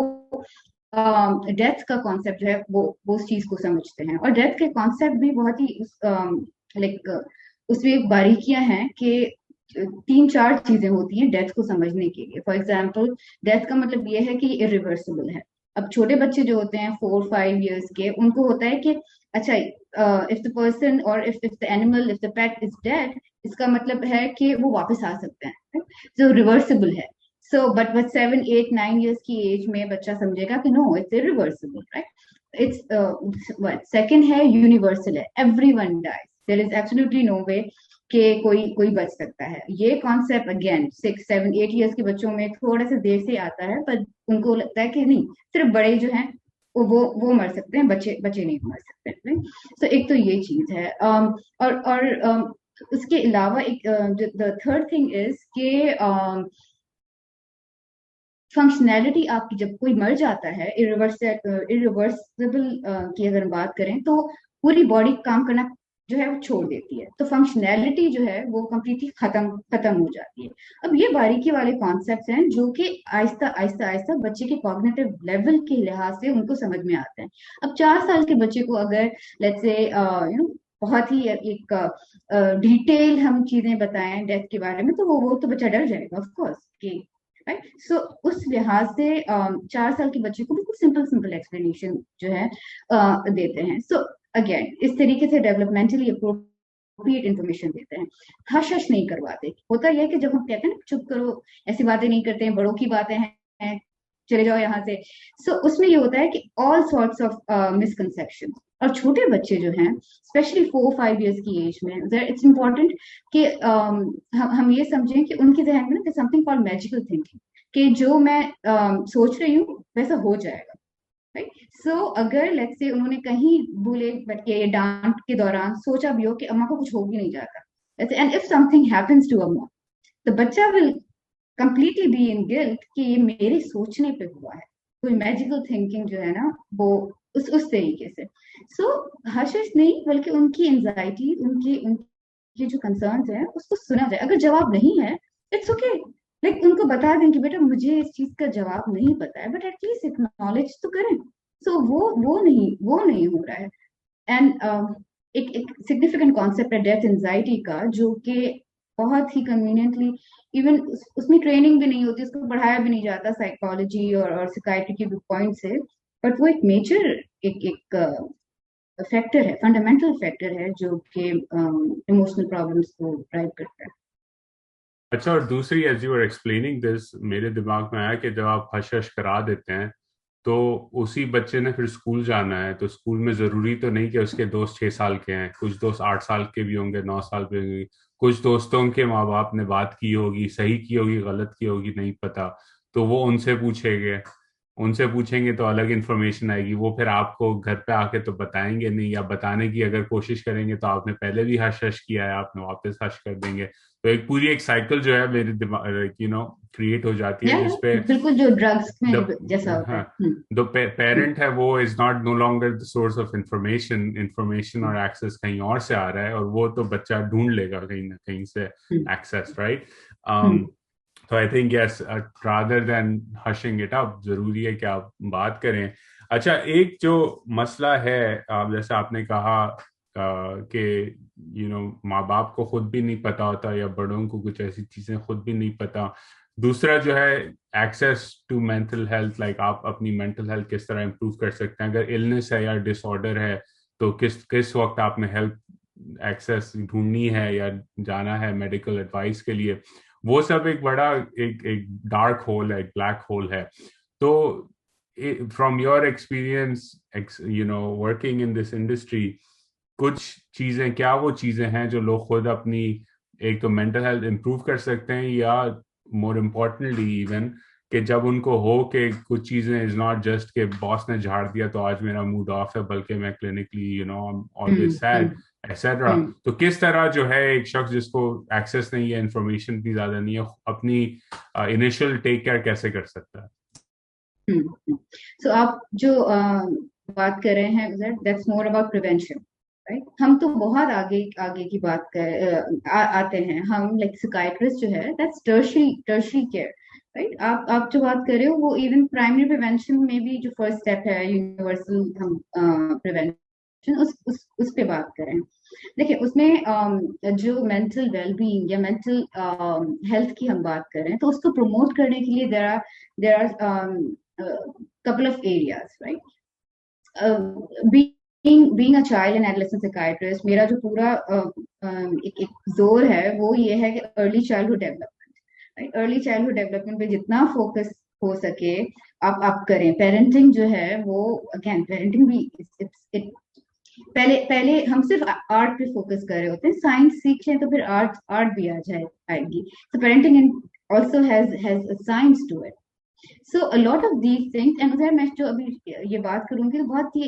S2: डेथ का कॉन्सेप्ट जो है वो उस चीज को समझते हैं। और डेथ के कॉन्सेप्ट भी बहुत ही लाइक उसमें एक बारीकियां हैं कि 3-4 चीजें होती हैं डेथ को समझने के लिए। फॉर एग्जाम्पल डेथ का मतलब ये है कि इरिवर्सिबल है। अब छोटे बच्चे जो होते हैं 4-5 इयर्स के, उनको होता है कि अच्छा इफ द पर्सन और if the animal if the pet is dead, इसका मतलब है कि वो वापस आ सकते हैं, जो रिवर्सिबल है। सो बट 7-8-9 इयर्स की एज में बच्चा समझेगा कि no it's irreversible, right. It's second है यूनिवर्सल है, everyone dies, there is absolutely no way कि कोई बच सकता है। ये कॉन्सेप्ट अगेन 6-7-8 इयर्स के बच्चों में थोड़ा सा देर से आता है, पर उनको लगता है कि नहीं सिर्फ बड़े जो हैं वो मर सकते हैं, बच्चे बच्चे नहीं मर सकते। तो एक तो ये चीज है। और उसके अलावा एक द थर्ड थिंग इज कि फंक्शनैलिटी आपकी, जब कोई मर जाता है इरिवर्सिबल की अगर बात करें तो पूरी बॉडी काम करना जो है वो छोड़ देती है, तो फंक्शनैलिटी जो है वो कम्प्लीटली खत्म खत्म हो जाती है। अब ये बारीकी वाले कॉन्सेप्ट्स हैं जो कि आहिस्ता आहिस्ता आहिस्ता बच्चे के कॉग्निटिव लेवल के लिहाज से उनको समझ में आते हैं। अब 4 साल के बच्चे को अगर लेट्स से बहुत ही एक डिटेल हम चीजें बताएं डेथ के बारे में, तो वो तो बच्चा डर जाएगा ऑफ कोर्स कि राइट। सो उस लिहाज से 4 साल के बच्चे को बिल्कुल सिंपल सिंपल एक्सप्लेनेशन जो है देते हैं। सो अगेन इस तरीके से डेवलपमेंटली अप्रोप्रिएट इन्फॉर्मेशन देते हैं, हश हश नहीं करवाते। होता यह है कि जब हम कहते हैं ना चुप करो, ऐसी बातें नहीं करते हैं, बड़ों की बातें हैं, चले जाओ यहाँ से। सो उसमें ये होता है कि ऑल सॉर्ट्स ऑफ मिसकंसेप्शन। और छोटे बच्चे जो हैं स्पेशली 4-5 इयर्स की एज में, इट्स इम्पोर्टेंट कि हम ये समझें कि उनके जहन में ना समथिंग कॉल्ड मैजिकल थिंकिंग, कि जो मैं सोच रही हूँ वैसा हो जाएगा, राइट। सो अगर लेट्स से उन्होंने कहीं भूले भटके या डांट के दौरान सोचा भी हो कि अम्मा को कुछ हो भी नहीं जाता, and if something happens to अम्मा, द बच्चा will completely be in guilt कि ये मेरे सोचने पे हुआ है। कोई मैजिकल थिंकिंग जो है ना वो उस तरीके से। सो हर्षिश नहीं बल्कि उनकी एंजाइटी, उनकी जो कंसर्न्स हैं उसको सुना जाए। अगर जवाब नहीं है इट्स ओके, लाइक उनको बता दें कि बेटा मुझे इस चीज का जवाब नहीं पता है, बट एटलीस्ट एक्नॉलेज तो करें। सो वो नहीं हो रहा है। एंड एक सिग्निफिकेंट कॉन्सेप्ट है डेथ एंजाइटी का, जो कि बहुत ही कन्वीनियंटली इवन उसमें ट्रेनिंग भी नहीं होती, उसको पढ़ाया भी नहीं जाता साइकोलॉजी और साइकाइट्री के पॉइंट से, बट वो एक मेजर एक फैक्टर है, फंडामेंटल फैक्टर है जो कि इमोशनल प्रॉब्लम्स को ड्राइव करता है।
S1: अच्छा, और दूसरी, as you are explaining this, मेरे दिमाग में आया कि जब आप हश हश करा देते हैं तो उसी बच्चे ने फिर स्कूल जाना है, तो स्कूल में जरूरी तो नहीं कि उसके दोस्त 6 साल के हैं, कुछ दोस्त 8 साल के भी होंगे, 9 साल के होंगे, कुछ दोस्तों के माँ बाप ने बात की होगी, सही की होगी, गलत की होगी, नहीं पता, तो वो उनसे पूछेंगे, उनसे पूछेंगे तो अलग इन्फॉर्मेशन आएगी, वो फिर आपको घर पे आके तो बताएंगे नहीं, या बताने की अगर कोशिश करेंगे तो आपने पहले भी हश हश किया है, आपने वापस हश कर देंगे, तो एक पूरी एक साइकिल जो है मेरे दिमाग क्रिएट हो जाती है,
S2: या
S1: जिसपे
S2: बिल्कुल जो ड्रग्स
S1: द
S2: में जैसा होता है।
S1: हाँ, द पेरेंट है वो is not know longer the source of information, information और एक्सेस कहीं और से आ रहा है, और वो तो बच्चा ढूंढ लेगा कहीं ना कहीं से
S2: हम्म,
S1: एक्सेस, राइट।
S2: हम्म,
S1: तो I think yes, rather than hushing it up, जरूरी है कि आप बात करें। अच्छा, एक जो मसला है, जैसे आपने कहा कि माँ बाप को खुद भी नहीं पता होता, या बड़ों को कुछ ऐसी चीजें खुद भी नहीं पता। दूसरा जो है, access to mental health, like आप अपनी मेंटल हेल्थ किस तरह इंप्रूव कर सकते हैं, अगर इलनेस है या डिसऑर्डर है, तो किस किस वक्त आपने हेल्प एक्सेस ढूंढनी है या जाना है मेडिकल एडवाइस के लिए, वो सब एक बड़ा एक एक डार्क होल है, एक ब्लैक होल है। तो from your experience, working in this industry, कुछ चीजें, क्या वो चीजें हैं जो लोग खुद अपनी एक तो मेंटल हेल्थ इंप्रूव कर सकते हैं, या मोर इम्पोर्टेंटली इवन, कि जब उनको हो कि कुछ चीजें इज नॉट जस्ट के बॉस ने झाड़ दिया तो आज मेरा मूड ऑफ है, बल्कि मैं clinically always
S2: hmm,
S1: sad, etcetera,
S2: hmm,
S1: तो किस तरह जो है एक शख्स जिसको एक्सेस नहीं है, इंफॉर्मेशन इतनी ज्यादा नहीं है, अपनी इनिशियल टेक केयर कैसे कर सकता है?
S2: सो आप जो बात कर रहे हैं that's more about prevention, right. हम तो बहुत आगे आगे की बात आते हैं हम, लाइक साइकियाट्रिस्ट जो है दैट्स टर्शरी केयर, राइट। आप जो बात कर रहे हो वो इवन प्राइमरी प्रिवेंशन में भी जो फर्स्ट स्टेप है, यूनिवर्सल हम प्रिवेंशन, उस पे बात करें। देखिए उसमें जो मेंटल वेलबींग या मेंटल हेल्थ की हम बात करें तो उसको प्रमोट करने के लिए there are couple of areas, right? Being a child and adolescent psychiatrist, मेरा जो पूरा एक जोर है वो ये है कि early childhood development, right. Early childhood development पे जितना फोकस हो सके आप करें। पेरेंटिंग जो है वो, अगेन पेरेंटिंग भी it, पहले पहले हम सिर्फ आर्ट पे फोकस कर रहे होते हैं, साइंस सीख लें तो फिर आर्ट आर्ट भी आएगी। तो parenting also has a science to it. So a lot of these things, and अगर मैं जो अभी ये बात करूंगी तो बहुत ही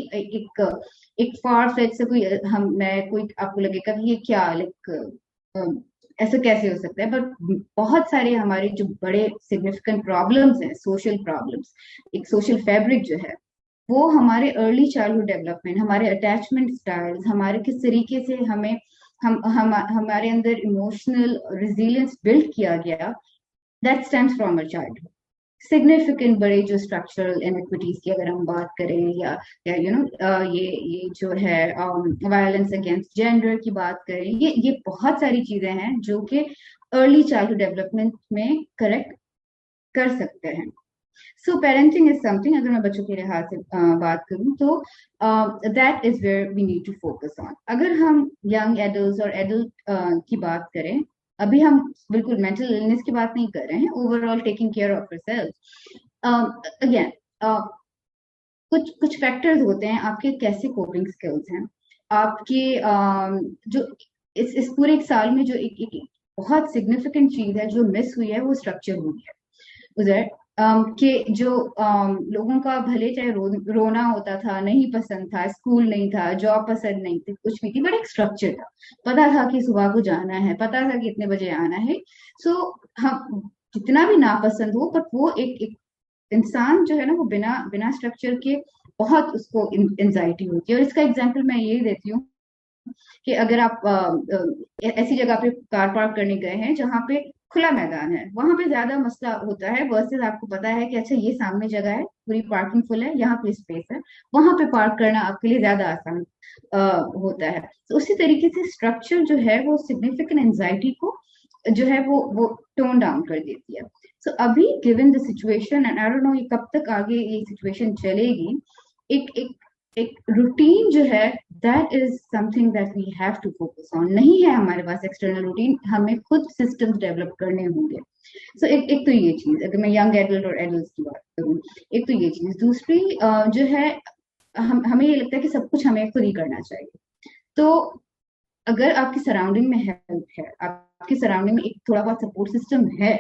S2: एक फार फेच से कोई हम मैं कोई आपको लगेगा कि ये क्या, लाइक ऐसा कैसे हो सकता है, बट बहुत सारे हमारे जो बड़े सिग्निफिकेंट प्रॉब्लम्स हैं, सोशल प्रॉब्लम्स, एक सोशल फैब्रिक जो है वो हमारे अर्ली चाइल्डहुड डेवलपमेंट, हमारे अटैचमेंट स्टाइल्स, हमारे किस तरीके से हमारे अंदर इमोशनल रिजिलियंस बिल्ड किया गया, that stems from a childhood. Significant बड़े जो स्ट्रक्चरल इनइक्विटीज की अगर हम बात करें, या ये जो है वायलेंस अगेंस्ट जेंडर की बात करें, ये बहुत सारी चीजें हैं जो कि अर्ली चाइल्डहुड डेवलपमेंट में करेक्ट कर सकते हैं। सो पेरेंटिंग इज समथिंग, अगर मैं बच्चों के लिहाज से बात करूं तो that is where we need to focus on. अगर हम यंग एडल्ट और एडल्ट की बात करें, अभी हम बिल्कुल मेंटल इलनेस की बात नहीं कर रहे हैं, overall taking care of yourself. Again कुछ कुछ फैक्टर्स होते हैं आपके, कैसे कोपिंग स्किल्स हैं आपके, जो इस पूरे एक साल में जो एक बहुत सिग्निफिकेंट चीज है जो मिस हुई है वो स्ट्रक्चर हुई है उधर, कि जो लोगों का भले चाहे रोना होता था, नहीं पसंद था, स्कूल नहीं था, जॉब पसंद नहीं थी, कुछ भी थी, बट एक स्ट्रक्चर था, पता था कि सुबह को जाना है, पता था कि इतने बजे आना है। सो हम जितना भी नापसंद हो, बट वो एक इंसान जो है ना वो बिना बिना स्ट्रक्चर के बहुत उसको एंजाइटी होती है। और इसका एग्जाम्पल मैं ये देती हूँ कि अगर आप ऐसी जगह पे कार पार्क करने गए हैं जहाँ पे खुला मैदान है, वहां पे ज्यादा मसला होता है वर्सेस आपको पता है कि अच्छा ये सामने जगह है, पूरी पार्किंग फुल है, यहाँ पे स्पेस है, वहां पे पार्क करना आपके लिए ज्यादा आसान होता है। तो उसी तरीके से स्ट्रक्चर जो है वो सिग्निफिकेंट एंजाइटी को जो है वो टोन डाउन कर देती है। सो अभी given the situation, and I don't know ये कब तक आगे ये सिचुएशन चलेगी, एक एक एक रूटीन जो है that is something that we have to focus on. नहीं है हमारे पास एक्सटर्नल रूटीन, हमें खुद सिस्टम्स डेवलप करने होंगे। सो एक तो ये चीज, अगर मैं यंग एडल्ट और एडल्ट की बात करूँ, एक तो ये चीज। दूसरी जो है, हमें ये लगता है कि सब कुछ हमें खुद ही करना चाहिए। तो अगर आपकी सराउंडिंग में हेल्प है, आपकी सराउंडिंग में एक थोड़ा बहुत सपोर्ट सिस्टम है,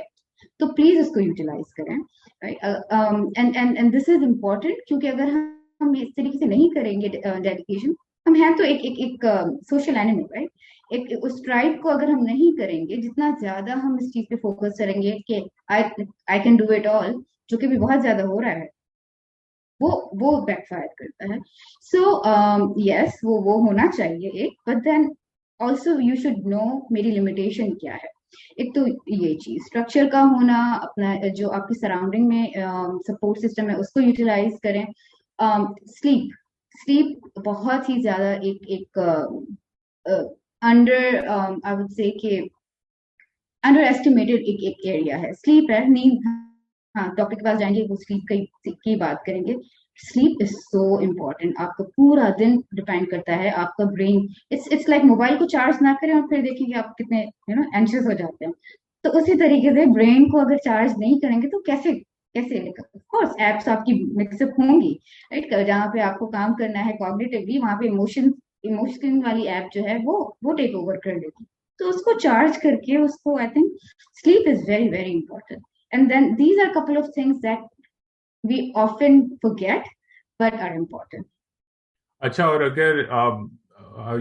S2: तो प्लीज उसको यूटिलाइज करें। एंड दिस इज इम्पोर्टेंट, क्योंकि अगर हम इस तरीके से नहीं करेंगे डेडिकेशन, हम हैं तो एक सोशल एनिमल, राइट? एक उस ट्राइब को अगर हम नहीं करेंगे, जितना ज्यादा हम इस चीज पे फोकस करेंगे कि I I can do it all, जो कि भी बहुत ज्यादा हो रहा है, वो बैकफायर करता है। सो यस, वो होना चाहिए एक, but then also you should know मेरी लिमिटेशन क्या है। एक तो ये चीज स्ट्रक्चर का होना, अपना जो आपकी सराउंडिंग में सपोर्ट सिस्टम है उसको यूटिलाइज करें। स्लीप, स्लीप बहुत ही ज्यादा एक अंडर, आई वुड से कि अंडर एस्टिमेटेड एक एरिया है, स्लीप है, नींद। हाँ, डॉक्टर के पास जाएंगे, वो स्लीप की बात करेंगे। Sleep is so important. आपका पूरा दिन डिपेंड करता है, आपका ब्रेन, इट्स लाइक मोबाइल को चार्ज ना करें और फिर देखेंगे आप कितने एंशियस हो जाते हैं। तो उसी तरीके से ब्रेन को अगर चार्ज नहीं करेंगे तो कैसे कैसे ऑफ कोर्स एप्स आपकी मिक्सअप होंगी, राइट? जहाँ पे आपको काम करना है कॉग्निटिवली, वहां पे इमोशन वाली ऐप जो है वो टेक ओवर कर लेगी। तो उसको चार्ज करके उसको, I think sleep is very very important. And then these are a couple of things that we often forget but are important.
S1: अच्छा, और अगर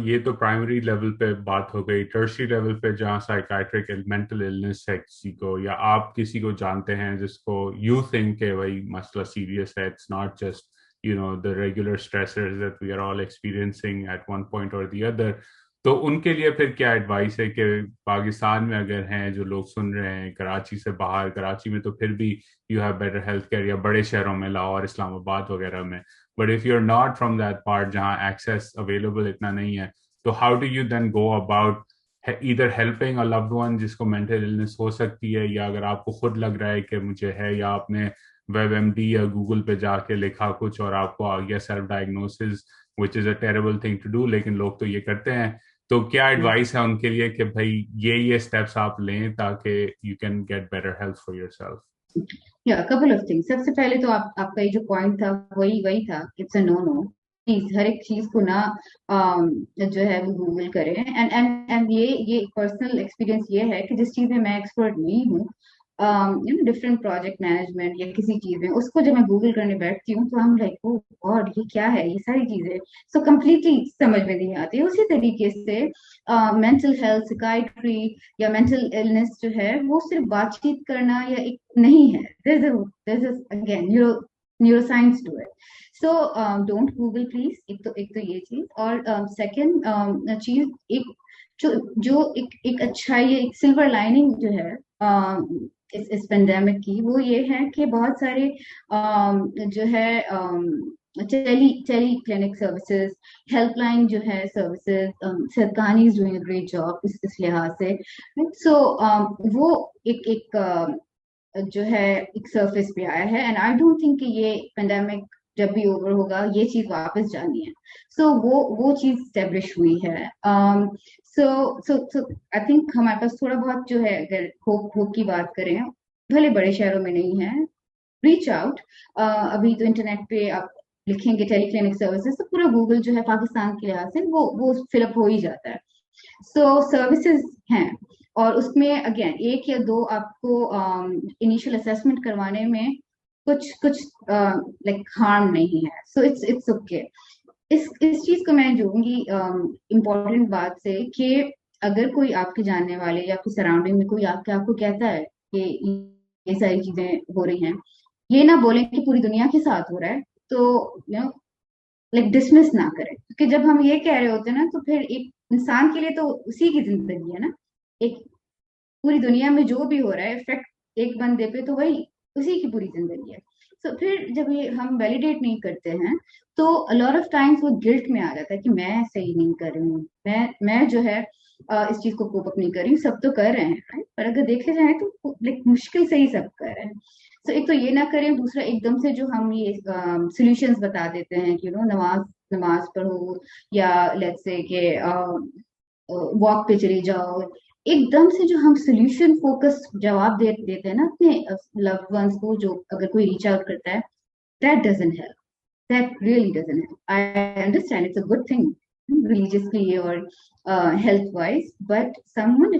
S1: ये तो प्राइमरी लेवल पे बात हो गई, टर्शियरी लेवल पे जहाँ साइकाट्रिक मेंटल इलनेस है किसी को, या आप किसी को जानते हैं जिसको यू थिंक है भाई मसला सीरियस है, it's not just the regular stressors that we are all experiencing at one point और द अदर, तो उनके लिए फिर क्या एडवाइस है कि पाकिस्तान में अगर हैं जो लोग सुन रहे हैं कराची से बाहर, कराची में तो फिर भी you have better health care, या बड़े शहरों में लाहौर इस्लामाबाद वगैरह में, but if you're not from that part जहाँ access available इतना नहीं है, तो how do you then go about either helping a loved one जिसको mental illness हो सकती है, या अगर आपको खुद लग रहा है कि मुझे है, या आपने WebMD या गूगल पे जाके लिखा कुछ और आपको आ गया self diagnosis, which is a terrible thing to do, लेकिन लोग तो ये करते हैं, तो क्या एडवाइस है उनके लिए कि भाई ये स्टेप्स आप लें ताकि you can get better health for yourself?
S2: या कपल ऑफ थिंग्स। सबसे पहले तो आपका ये जो पॉइंट था वही वही था, it's a no no. Please हर एक चीज को ना जो है वो गूगल करें। एंड ये पर्सनल एक्सपीरियंस ये है कि जिस चीज में मैं एक्सपर्ट नहीं हूँ, डिफरेंट प्रोजेक्ट मैनेजमेंट या किसी चीज में, उसको जब मैं गूगल करने बैठती हूँ तो हम लाइक ओ गॉड, ये क्या है, ये सारी चीजें सो कम्प्लीटली समझ में नहीं आती। उसी तरीके से मेंटल हेल्थ, साइकाइट्री या मेंटल इलनेस जो है वो सिर्फ बातचीत करना या एक नहीं है, there's again neuroscience to it. So don't Google please. एक तो ये चीज, और सेकंड चीज, एक जो एक अच्छा, ये एक सिल्वर लाइनिंग जो है इस पेंडेमिक की, वो ये है कि बहुत सारे जो है टेली क्लिनिक सर्विसेज, हेल्पलाइन जो है सर्विसेज, सरकारी is doing a great job इस लिहाज से। सो वो एक जो है एक सरफेस पे आया है, एंड आई डोंट थिंक कि ये पेंडेमिक जब भी ओवर होगा ये चीज वापस जानी है। सो वो चीज स्टेब्लिश हुई है। सो सो आई थिंक हमारे पास थोड़ा बहुत जो है, अगर होप की बात करें, भले बड़े शहरों में नहीं है, रीच आउट। अभी तो इंटरनेट पे आप लिखेंगे टेली क्लिनिक सर्विसेज तो पूरा गूगल जो है पाकिस्तान के लिहाज से वो फिलअप हो ही जाता है। सो सर्विसेज हैं, और उसमें अगेन एक या दो आपको इनिशियल असेसमेंट करवाने में कुछ कुछ लाइक हार्म नहीं है। So it's okay. इस चीज को मैं जोड़ूंगी इम्पोर्टेंट बात से कि अगर कोई आपके जानने वाले या आपकी सराउंडिंग में कोई आपको कहता है कि ये सारी चीजें हो रही हैं, ये ना बोलें कि पूरी दुनिया के साथ हो रहा है, तो लाइक डिसमिस ना करें। क्योंकि जब हम ये कह रहे होते हैं ना, तो फिर एक इंसान के लिए तो उसी की जिंदगी है ना, एक पूरी दुनिया में जो भी हो रहा है इफेक्ट एक बंदे पे, तो वही उसी की पूरी जिंदगी है। तो फिर जब ये हम वैलिडेट नहीं करते हैं, तो लॉट ऑफ टाइम्स वो गिल्ट में आ जाता है कि मैं सही नहीं कर रही हूँ, मैं जो है इस चीज को कोप अप नहीं कर रही हूँ, सब तो कर रहे हैं, राइट? पर अगर देखे जाए तो लाइक मुश्किल से ही सब कर रहे हैं। तो एक तो ये ना करें। दूसरा, एकदम से जो हम ये सोल्यूशंस बता देते हैं कि नमाज नमाज पढ़ो या लेट्स से कि वॉक पे चले जाओ, एकदम से जो हम सोल्यूशन फोकस जवाब देते हैं ना अपने लव्ड वंस को, जो अगर कोई रीच आउट करता है, that doesn't help, that really doesn't help. I understand it's a good thing religiously और health wise, but someone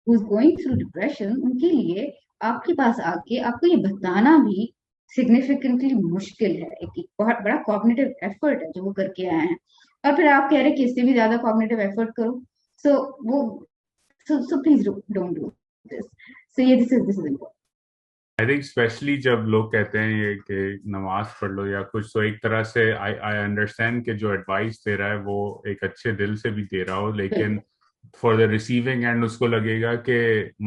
S2: who is going through depression, उनके लिए आपके पास आके आपको ये बताना भी सिग्निफिकेंटली मुश्किल है। एक बहुत बड़ा कॉग्निटिव एफर्ट है जो वो करके आए हैं, और फिर आप कह रहे हैं कि इससे भी ज्यादा कॉग्निटिव एफर्ट करो। सो वो so please don't do this. So yeah, this is important.
S1: I think specially जब लोग कहते हैं ये कि नमाज पढ़ लो या कुछ, तो एक तरह से आई आई अंडरस्टैंड कि जो एडवाइस दे रहा है वो एक अच्छे दिल से भी दे रहा हो, लेकिन फॉर द रिसीविंग एंड उसको लगेगा कि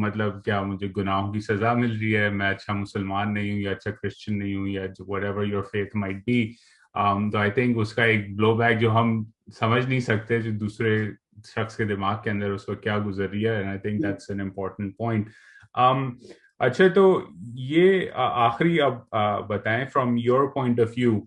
S1: मतलब क्या मुझे गुनाहों की सजा मिल रही है, मैं अच्छा मुसलमान नहीं हूँ या अच्छा क्रिश्चियन नहीं हूँ या whatever your faith might be. तो आई थिंक उसका एक ब्लो बैक जो हम समझ नहीं सकते, जो दूसरे शख्स के दिमाग के अंदर उसको क्या गुजर रही है, and I think that's an important point. अच्छा, तो ये आखिरी अब बताएं from your point of view,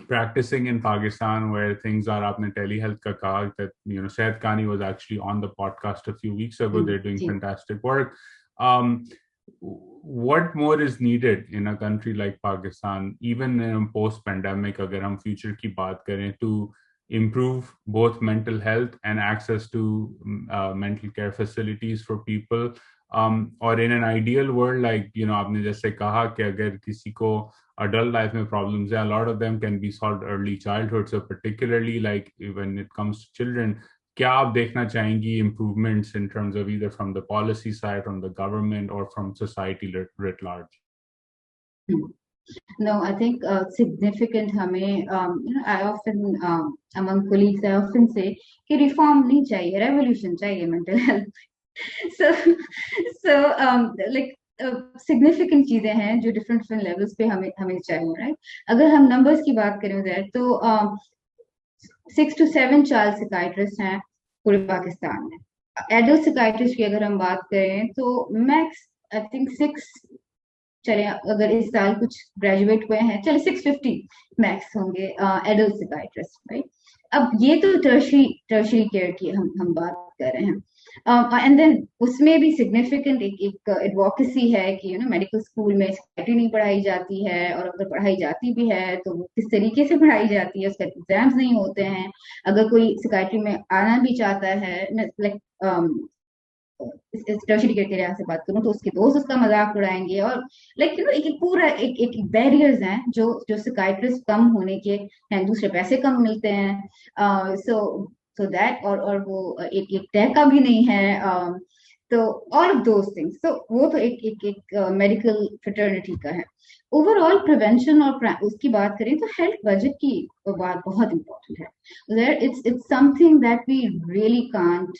S1: practicing in Pakistan where things are, आपने telehealth का कहा, that Syed Kani was actually on the podcast a few weeks ago, they're doing fantastic work. um, what more is needed in a country like Pakistan, even in post pandemic, अगर हम future की बात करें, to improve both mental health and access to mental care facilities for people, और in an ideal world, like आपने जैसे कहा कि अगर किसी को adult life में problems है, a lot of them can be solved early childhood, so particularly like when it comes to children, क्या आप देखना चाहेंगी improvements in terms of either from the policy side, from the government, or from society writ large?
S2: No, I think significant हमें I often among colleagues I often say कि reform नहीं चाहिए, revolution चाहिए mental health. so like significant चीजें हैं जो different different levels पे हमें हमें चाहिए, राइट? अगर हम नंबर्स की बात करें उधर, तो 6 to 7 चाइल्ड सिकाइट्रिस्ट हैं पूरे पाकिस्तान में। एडल्ट सिकाइट्रिस्ट की अगर हम बात करें तो मैक्स आई थिंक 6, चले अगर इस साल कुछ ग्रेजुएट हुए हैं, चले 650 मैक्स होंगे एडल्ट सिकाइट्रिस्ट, राइट? अब ये तो टर्शरी केयर की हम बात कर रहे हैं। एंड देन उसमें भी सिग्निफिकेंट एक एडवोकेसी है कि मेडिकल स्कूल में साइकियाट्री नहीं पढ़ाई जाती है, और अगर पढ़ाई जाती भी है तो वो किस तरीके से पढ़ाई जाती है, उसका एग्जाम्स नहीं होते हैं। अगर कोई साइकियाट्री में आना भी चाहता है, लाइक टर्शरी के लिहाज से बात करूं, तो उसके दोस्त उसका मजाक उड़ाएंगे, और लाइक एक पूरा एक बैरियर्स हैं जो जो साइकियाट्रिस्ट कम होने के हैं, दूसरे पैसे कम मिलते हैं, सो दैट, और वो एक तहका भी नहीं है, तो ऑल ऑफ दोज थिंग्स, तो वो तो एक मेडिकल फ्रेटर्निटी का है। ओवरऑल प्रिवेंशन और उसकी बात करें तो हेल्थ बजट की बात बहुत इंपॉर्टेंट है। It's something that we really can't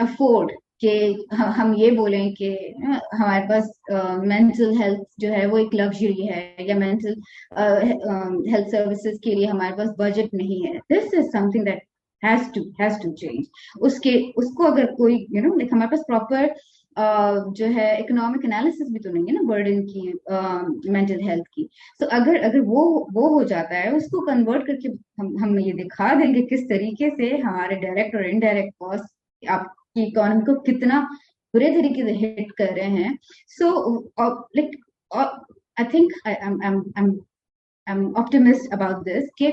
S2: afford कि हम ये बोलें कि हमारे पास मेंटल हेल्थ जो है वो एक लग्जरी है, या मेंटल हेल्थ सर्विसेज के लिए हमारे पास बजट नहीं है। This is something that has to change. उसको अगर कोई लाइक हमारे पास प्रॉपर जो है इकोनॉमिक एनालिसिस भी तो नहीं है ना बर्डन की मेंटल हेल्थ की। तो अगर वो हो जाता है, उसको कन्वर्ट करके हम ये दिखा देंगे किस तरीके से हमारे डायरेक्ट और इनडायरेक्ट कॉस्ट आपकी इकोनॉमी को कितना बुरे तरीके से हिट कर रहे हैं। So like I think I am optimist about this कि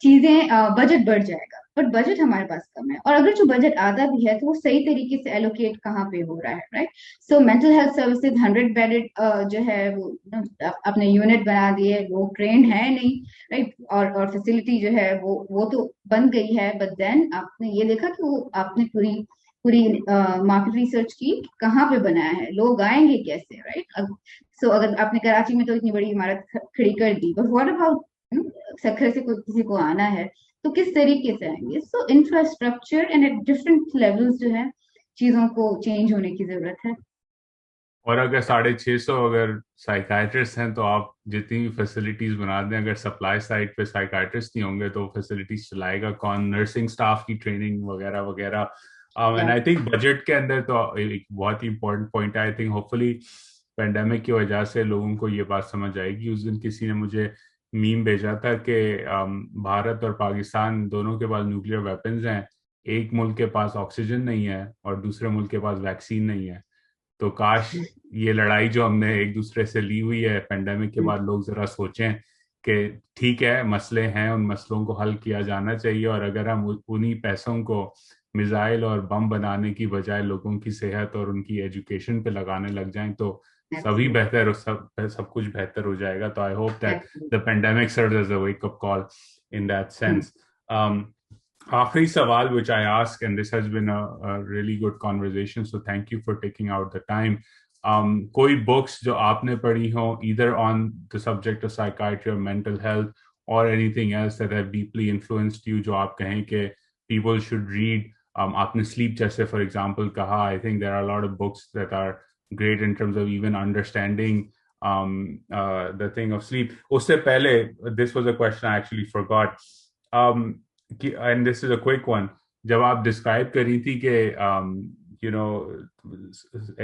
S2: चीजें बजट बढ़ जाएगा, बट बजट हमारे पास कम है, और अगर जो बजट आता भी है तो वो सही तरीके से एलोकेट कहाँ पे हो रहा है, right? So mental health services 100 bedded जो है वो अपने यूनिट बना दिए, लोग ट्रेंड है नहीं, राइट? और फैसिलिटी जो है वो तो बन गई है, बट देन आपने ये देखा कि वो आपने पूरी पूरी मार्केट रिसर्च की कहाँ पे बनाया है, लोग आएंगे कैसे, राइट? सो अगर आपने कराची में तो इतनी बड़ी इमारत खड़ी कर दी, बट व्हाट अबाउट सखर से कोई किसी को आना है तो किस तरीके से आएंगे? So infrastructure and at different levels जो है चीजों को चेंज होने की जरूरत है।
S1: और अगर 650 अगर साइकाइट्रिस्ट हैं, तो आप जितनी भी फैसिलिटीज बना दें, अगर सप्लाई साइड पे साइकाइट्रिस्ट नहीं होंगे तो फैसिलिटीज चलाएगा कौन? नर्सिंग स्टाफ की ट्रेनिंग वगैरह वगैरह। एंड आई थिंक बजट के अंदर तो एक बहुत ही इंपॉर्टेंट पॉइंट है। आई थिंक होपफुली पेंडेमिक की वजह से लोगों को ये बात समझ आएगी। उस दिन किसी ने मुझे मीम भेजा था कि भारत और पाकिस्तान दोनों के पास न्यूक्लियर वेपन्स हैं, एक मुल्क के पास ऑक्सीजन नहीं है और दूसरे मुल्क के पास वैक्सीन नहीं है। तो काश ये लड़ाई जो हमने एक दूसरे से ली हुई है पेंडेमिक के बाद, लोग जरा सोचें कि ठीक है मसले हैं, उन मसलों को हल किया जाना चाहिए, और अगर हम उन्हीं पैसों को मिसाइल और बम बनाने की बजाय लोगों की सेहत और उनकी एजुकेशन पे लगाने लग जाएं तो सभी
S2: Absolutely.
S1: बेहतर, सब कुछ बेहतर हो जाएगा। तो I hope that the
S2: Absolutely.
S1: Pandemic serves as a wake up call in that sense. आखिरी सवाल which I ask, and this has been a really good conversation, so thank you for taking out the time. कोई books जो आपने पढ़ी हो either on the subject of psychiatry or mental health or anything else that have deeply influenced you, जो आप कहें कि people should read? आपने sleep जैसे for example कहा, I think there are a lot of books that are great in terms of even understanding the thing of sleep. उससे पहले, this was a question I actually forgot. And this is a quick one, जब आप describe कर रही थी कि you know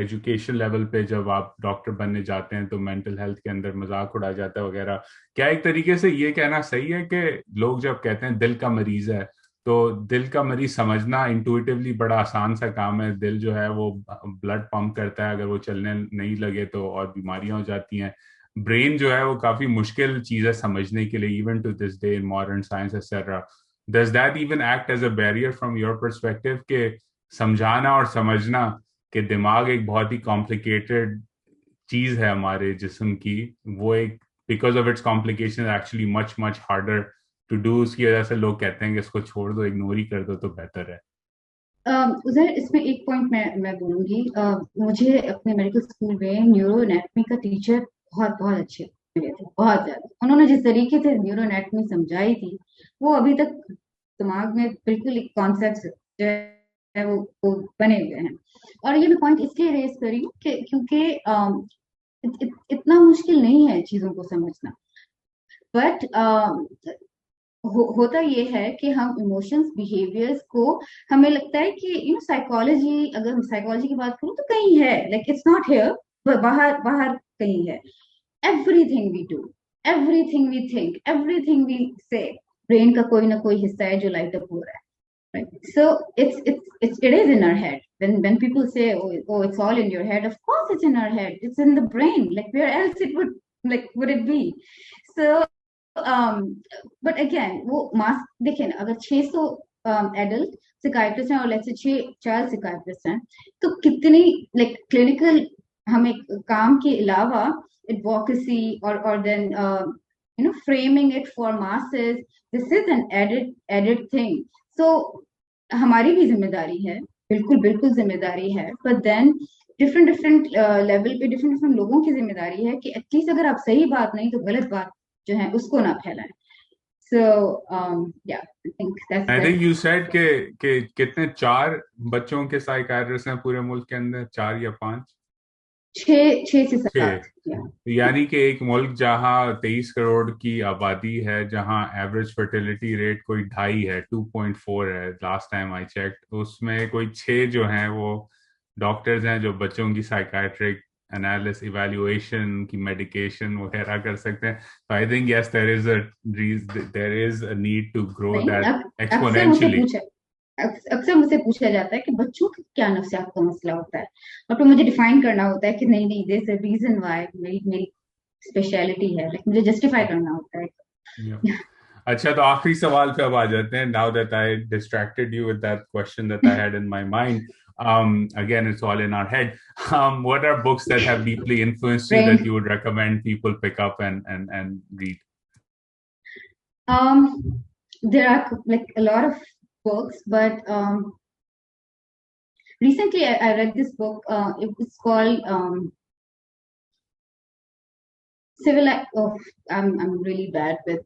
S1: education level पे जब आप डॉक्टर बनने जाते हैं तो मेंटल हेल्थ के अंदर मजाक उड़ाया जाता है वगैरह, क्या एक तरीके से ये कहना सही है कि लोग जब कहते हैं दिल का मरीज है, तो दिल का मरीज समझना इंटुइटिवली बड़ा आसान सा काम है? दिल जो है वो ब्लड पंप करता है, अगर वो चलने नहीं लगे तो और बीमारियां हो जाती हैं। ब्रेन जो है वो काफी मुश्किल चीज है समझने के लिए, even to this day in modern science etcetera. does that even act as a barrier from your perspective के समझाना और समझना कि दिमाग एक बहुत ही कॉम्प्लिकेटेड चीज है हमारे जिस्म की, वो एक because of its complication actually much much harder to do, उसकी वजह से लोग कहते हैं कि इसको छोड़ दो, इग्नोर ही कर दो तो बेहतर है?
S2: उधर इसमें एक पॉइंट मैं बोलूंगी। मुझे अपने मेडिकल स्कूल में न्यूरो एनाटमी का टीचर बहुत बहुत अच्छे मिले थे, बहुत ज्यादा। उन्होंने जिस तरीके से न्यूरो एनाटमी समझाई थी, वो अभी तक दिमाग में बिल्कुल एक कॉन्सेप्ट जो है वो बने हुए हैं। और ये मैं पॉइंट इसलिए रेज करी हूँ कि क्योंकि इतना मुश्किल नहीं है चीजों को समझना। बट होता ये है कि हम इमोशंस बिहेवियर्स को, हमें लगता है कि साइकोलॉजी, अगर साइकोलॉजी की बात करूँ तो कहीं है, लाइक इट्स नॉट हियर, बाहर बाहर कहीं है। Everything we do, everything we think, everything we say, brain का कोई ना कोई हिस्सा है जो लाइट अप हो रहा है, right? So it is in our head. When people say, oh, it's all in your head, of course it's in our head, it's in the brain, like where else it would it be? So but again वो मास देखिए ना, अगर 600 adult सिकाइट्रिस्ट हैं और let's say 4 सिकाइट्रिस्ट हैं, तो कितनी like clinical हमें काम के अलावा एडवोकेसी और then framing it for masses, this is an added thing. So हमारी भी जिम्मेदारी है, बिल्कुल बिल्कुल जिम्मेदारी है, but then different different level पे डिफरेंट डिफरेंट लोगों की जिम्मेदारी है कि एटलीस्ट अगर आप सही बात नहीं तो गलत बात जो है उसको ना फैलाएं। सो या I think
S1: I think
S2: that's
S1: you said के कितने, 4 बच्चों के साइकाइट्रिस्ट हैं पूरे मुल्क के अंदर, 4 या 5?
S2: 6 से 7।
S1: 6। यानी कि एक मुल्क जहां 23 करोड़ की आबादी है, जहां एवरेज फर्टिलिटी रेट कोई 2.5 है, 2.4 है लास्ट टाइम आई चेक, उसमें कोई 6 जो हैं वो डॉक्टर्स हैं जो बच्चों की साइकाइट्रिक एनालिसिस, इवैल्यूएशन की मेडिकेशन वगैरह कर सकते हैं। तो I think yes, there is a need to grow
S2: नहीं,
S1: दैट
S2: अक्सर मुझसे
S1: एक्सपोनेंशियली।
S2: पूछा अक्सर मुझसे पूछा जाता है कि बच्चों का क्या नफ्सियात का मसला होता है, और फिर मुझे डिफाइन करना होता है कि नहीं नहीं, दिस अ रीजन व्हाई, मेरी मेरी स्पेशलिटी है, लाइक मुझे जस्टिफाई करना होता है।
S1: अच्छा, तो आखिरी सवाल पे अब आ जाते हैं। Now that I distracted you with that question that I had in my mind, again it's all in our head. What are books that have deeply influenced you that
S2: brain,
S1: you would recommend people pick up and read?
S2: there are like a lot of books, but recently I read this book. It was called Civil. Oh, I'm really bad with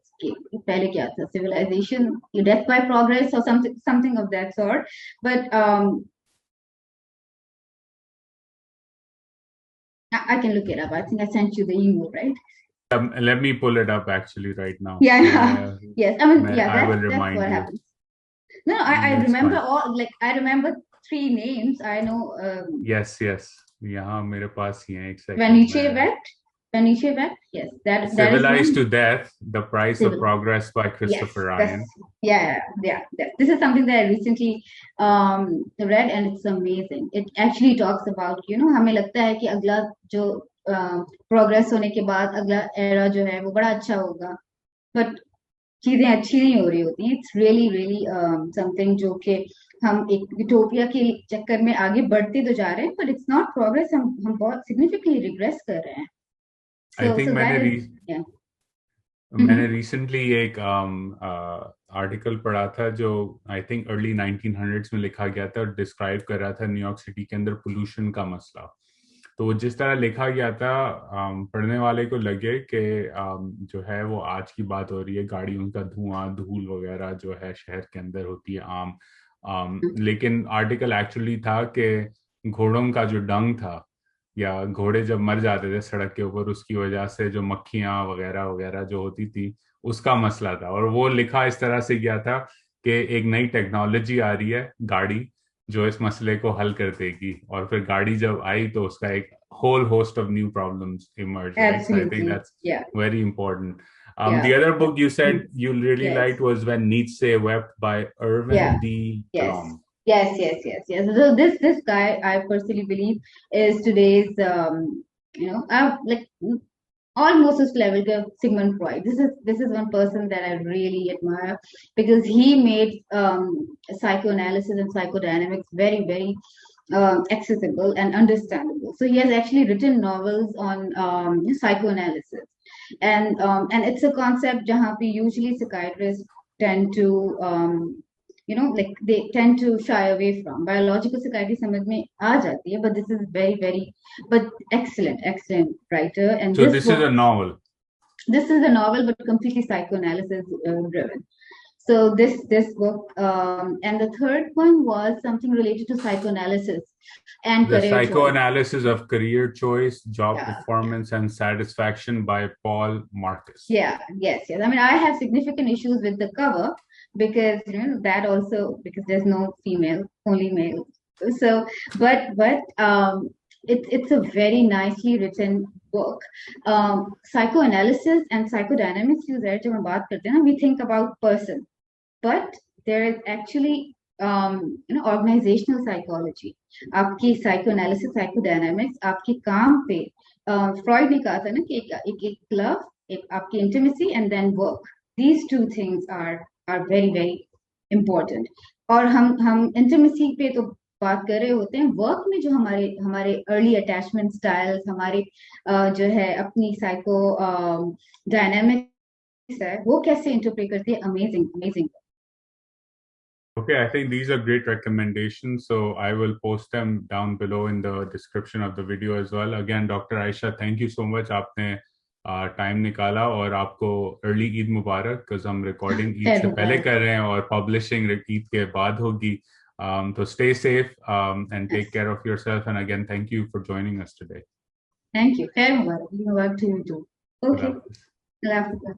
S2: पहले क्या था, Civilization, Death by Progress, or something of that sort. But I can look it up. I think I sent you the email, right?
S1: Let me pull it up actually right now.
S2: Yeah. Yes. I mean, yeah.
S1: I will
S2: That's
S1: remind
S2: what
S1: you.
S2: happens. No, I
S1: That's
S2: remember
S1: fine.
S2: all. Like I remember 3 names. I know.
S1: Yes, yes, यहाँ मेरे पास ही है, एक
S2: When
S1: second
S2: Nietzsche
S1: में।
S2: wept. Paniche effect, yes, that is
S1: Civilized
S2: one.
S1: to Death: The Price of
S2: Civil.
S1: Progress by
S2: Yes,
S1: Christopher
S2: that's
S1: Ryan.
S2: yeah. This is something that I recently read and it's amazing. It actually talks about, हमें लगता है कि अगला जो progress होने के बाद अगला एरा जो है वो बड़ा अच्छा होगा, बट चीजें अच्छी नहीं हो रही होती हैं. इट्स रियली रियली समथिंग जो कि हम एक यूटोपिया के चक्कर में आगे बढ़ते तो जा रहे हैं, बट इट्स नॉट प्रोग्रेस. हम बहुत सिग्निफिकेंटली रिग्रेस कर रहे हैं.
S1: आई
S2: सो
S1: थिंक
S2: दैट इज या.
S1: मैंने रिसेंटली एक आर्टिकल पढ़ा था जो आई थिंक अर्ली 1900s में लिखा गया था और डिस्क्राइब कर रहा था न्यूयॉर्क सिटी के अंदर पोल्यूशन का मसला. तो वो जिस तरह लिखा गया था, पढ़ने वाले को लगे कि जो है वो आज की बात हो रही है, गाड़ियों का धुआं, धूल वगैरह जो है शहर के अंदर होती है आम. लेकिन आर्टिकल एक्चुअली था कि घोड़ों का जो डंग था, या घोड़े जब मर जाते थे सड़क के ऊपर, उसकी वजह से जो मक्खियां वगैरह वगैरह जो होती थी, उसका मसला था. और वो लिखा इस तरह से गया था कि एक नई टेक्नोलॉजी आ रही है, गाड़ी, जो इस मसले को हल कर देगी. और फिर गाड़ी जब आई तो उसका एक whole host of new problems emerge, right? So I think
S2: Absolutely.
S1: that's
S2: Yeah.
S1: very important.
S2: Yeah.
S1: The other book you said you really
S2: Yes.
S1: liked was When Nietzsche Wept by Irvin
S2: Yeah.
S1: D.
S2: Yes.
S1: Blom.
S2: Yes. So this guy, I personally believe, is today's like almost this level of Sigmund Freud. This is one person that I really admire because he made psychoanalysis and psychodynamics very very accessible and understandable. So he has actually written novels on psychoanalysis, and it's a concept jahan pe usually psychiatrists tend to like they tend to shy away from. Biological psychiatry samajh mein aa jati hai, but this is very very but excellent writer. And
S1: So
S2: this
S1: this
S2: book,
S1: is a novel.
S2: this is a novel but completely psychoanalysis driven. So this book, and the third one was something related to psychoanalysis and
S1: The
S2: career choice.
S1: Psychoanalysis of Career Choice, Job
S2: Yeah.
S1: Performance and Satisfaction by Paul Marcus.
S2: Yes. I mean, I have significant issues with the cover because that also, because there's no female, only male. So, but it's a very nicely written book. Psychoanalysis and psychodynamics, जब हम बात करते हैं ना, we think about person, but there is actually organizational psychology. आपकी psychoanalysis, psychodynamics आपके काम पे, फ्रॉइड ने कहा था ना कि एक love, एक आपकी intimacy and then work. These two things are very very important. और हम intimacy पे तो बात कर रहे होते हैं, वर्क में जो हमारे अर्ली अटैचमेंट स्टाइल्स, हमारे जो है अपनी साइको डायनामिक्स है, वो कैसे इंटरप्रेट करती है. Amazing.
S1: Okay, I think these are great recommendations. So I will post them down below in the description of the video as well. Again, Dr. Aisha, thank you so much. आपने time निकाला, और आपको early Eid Mubarak, because हम recording Eid से पहले कर रहे हैं और पब्लिशिंग ईद के बाद होगी. So stay safe and take care of yourself. And again, thank you for joining us today.
S2: Thank you. Khair Mubarak. Mubarak to you too. Okay. Allah Hafiz.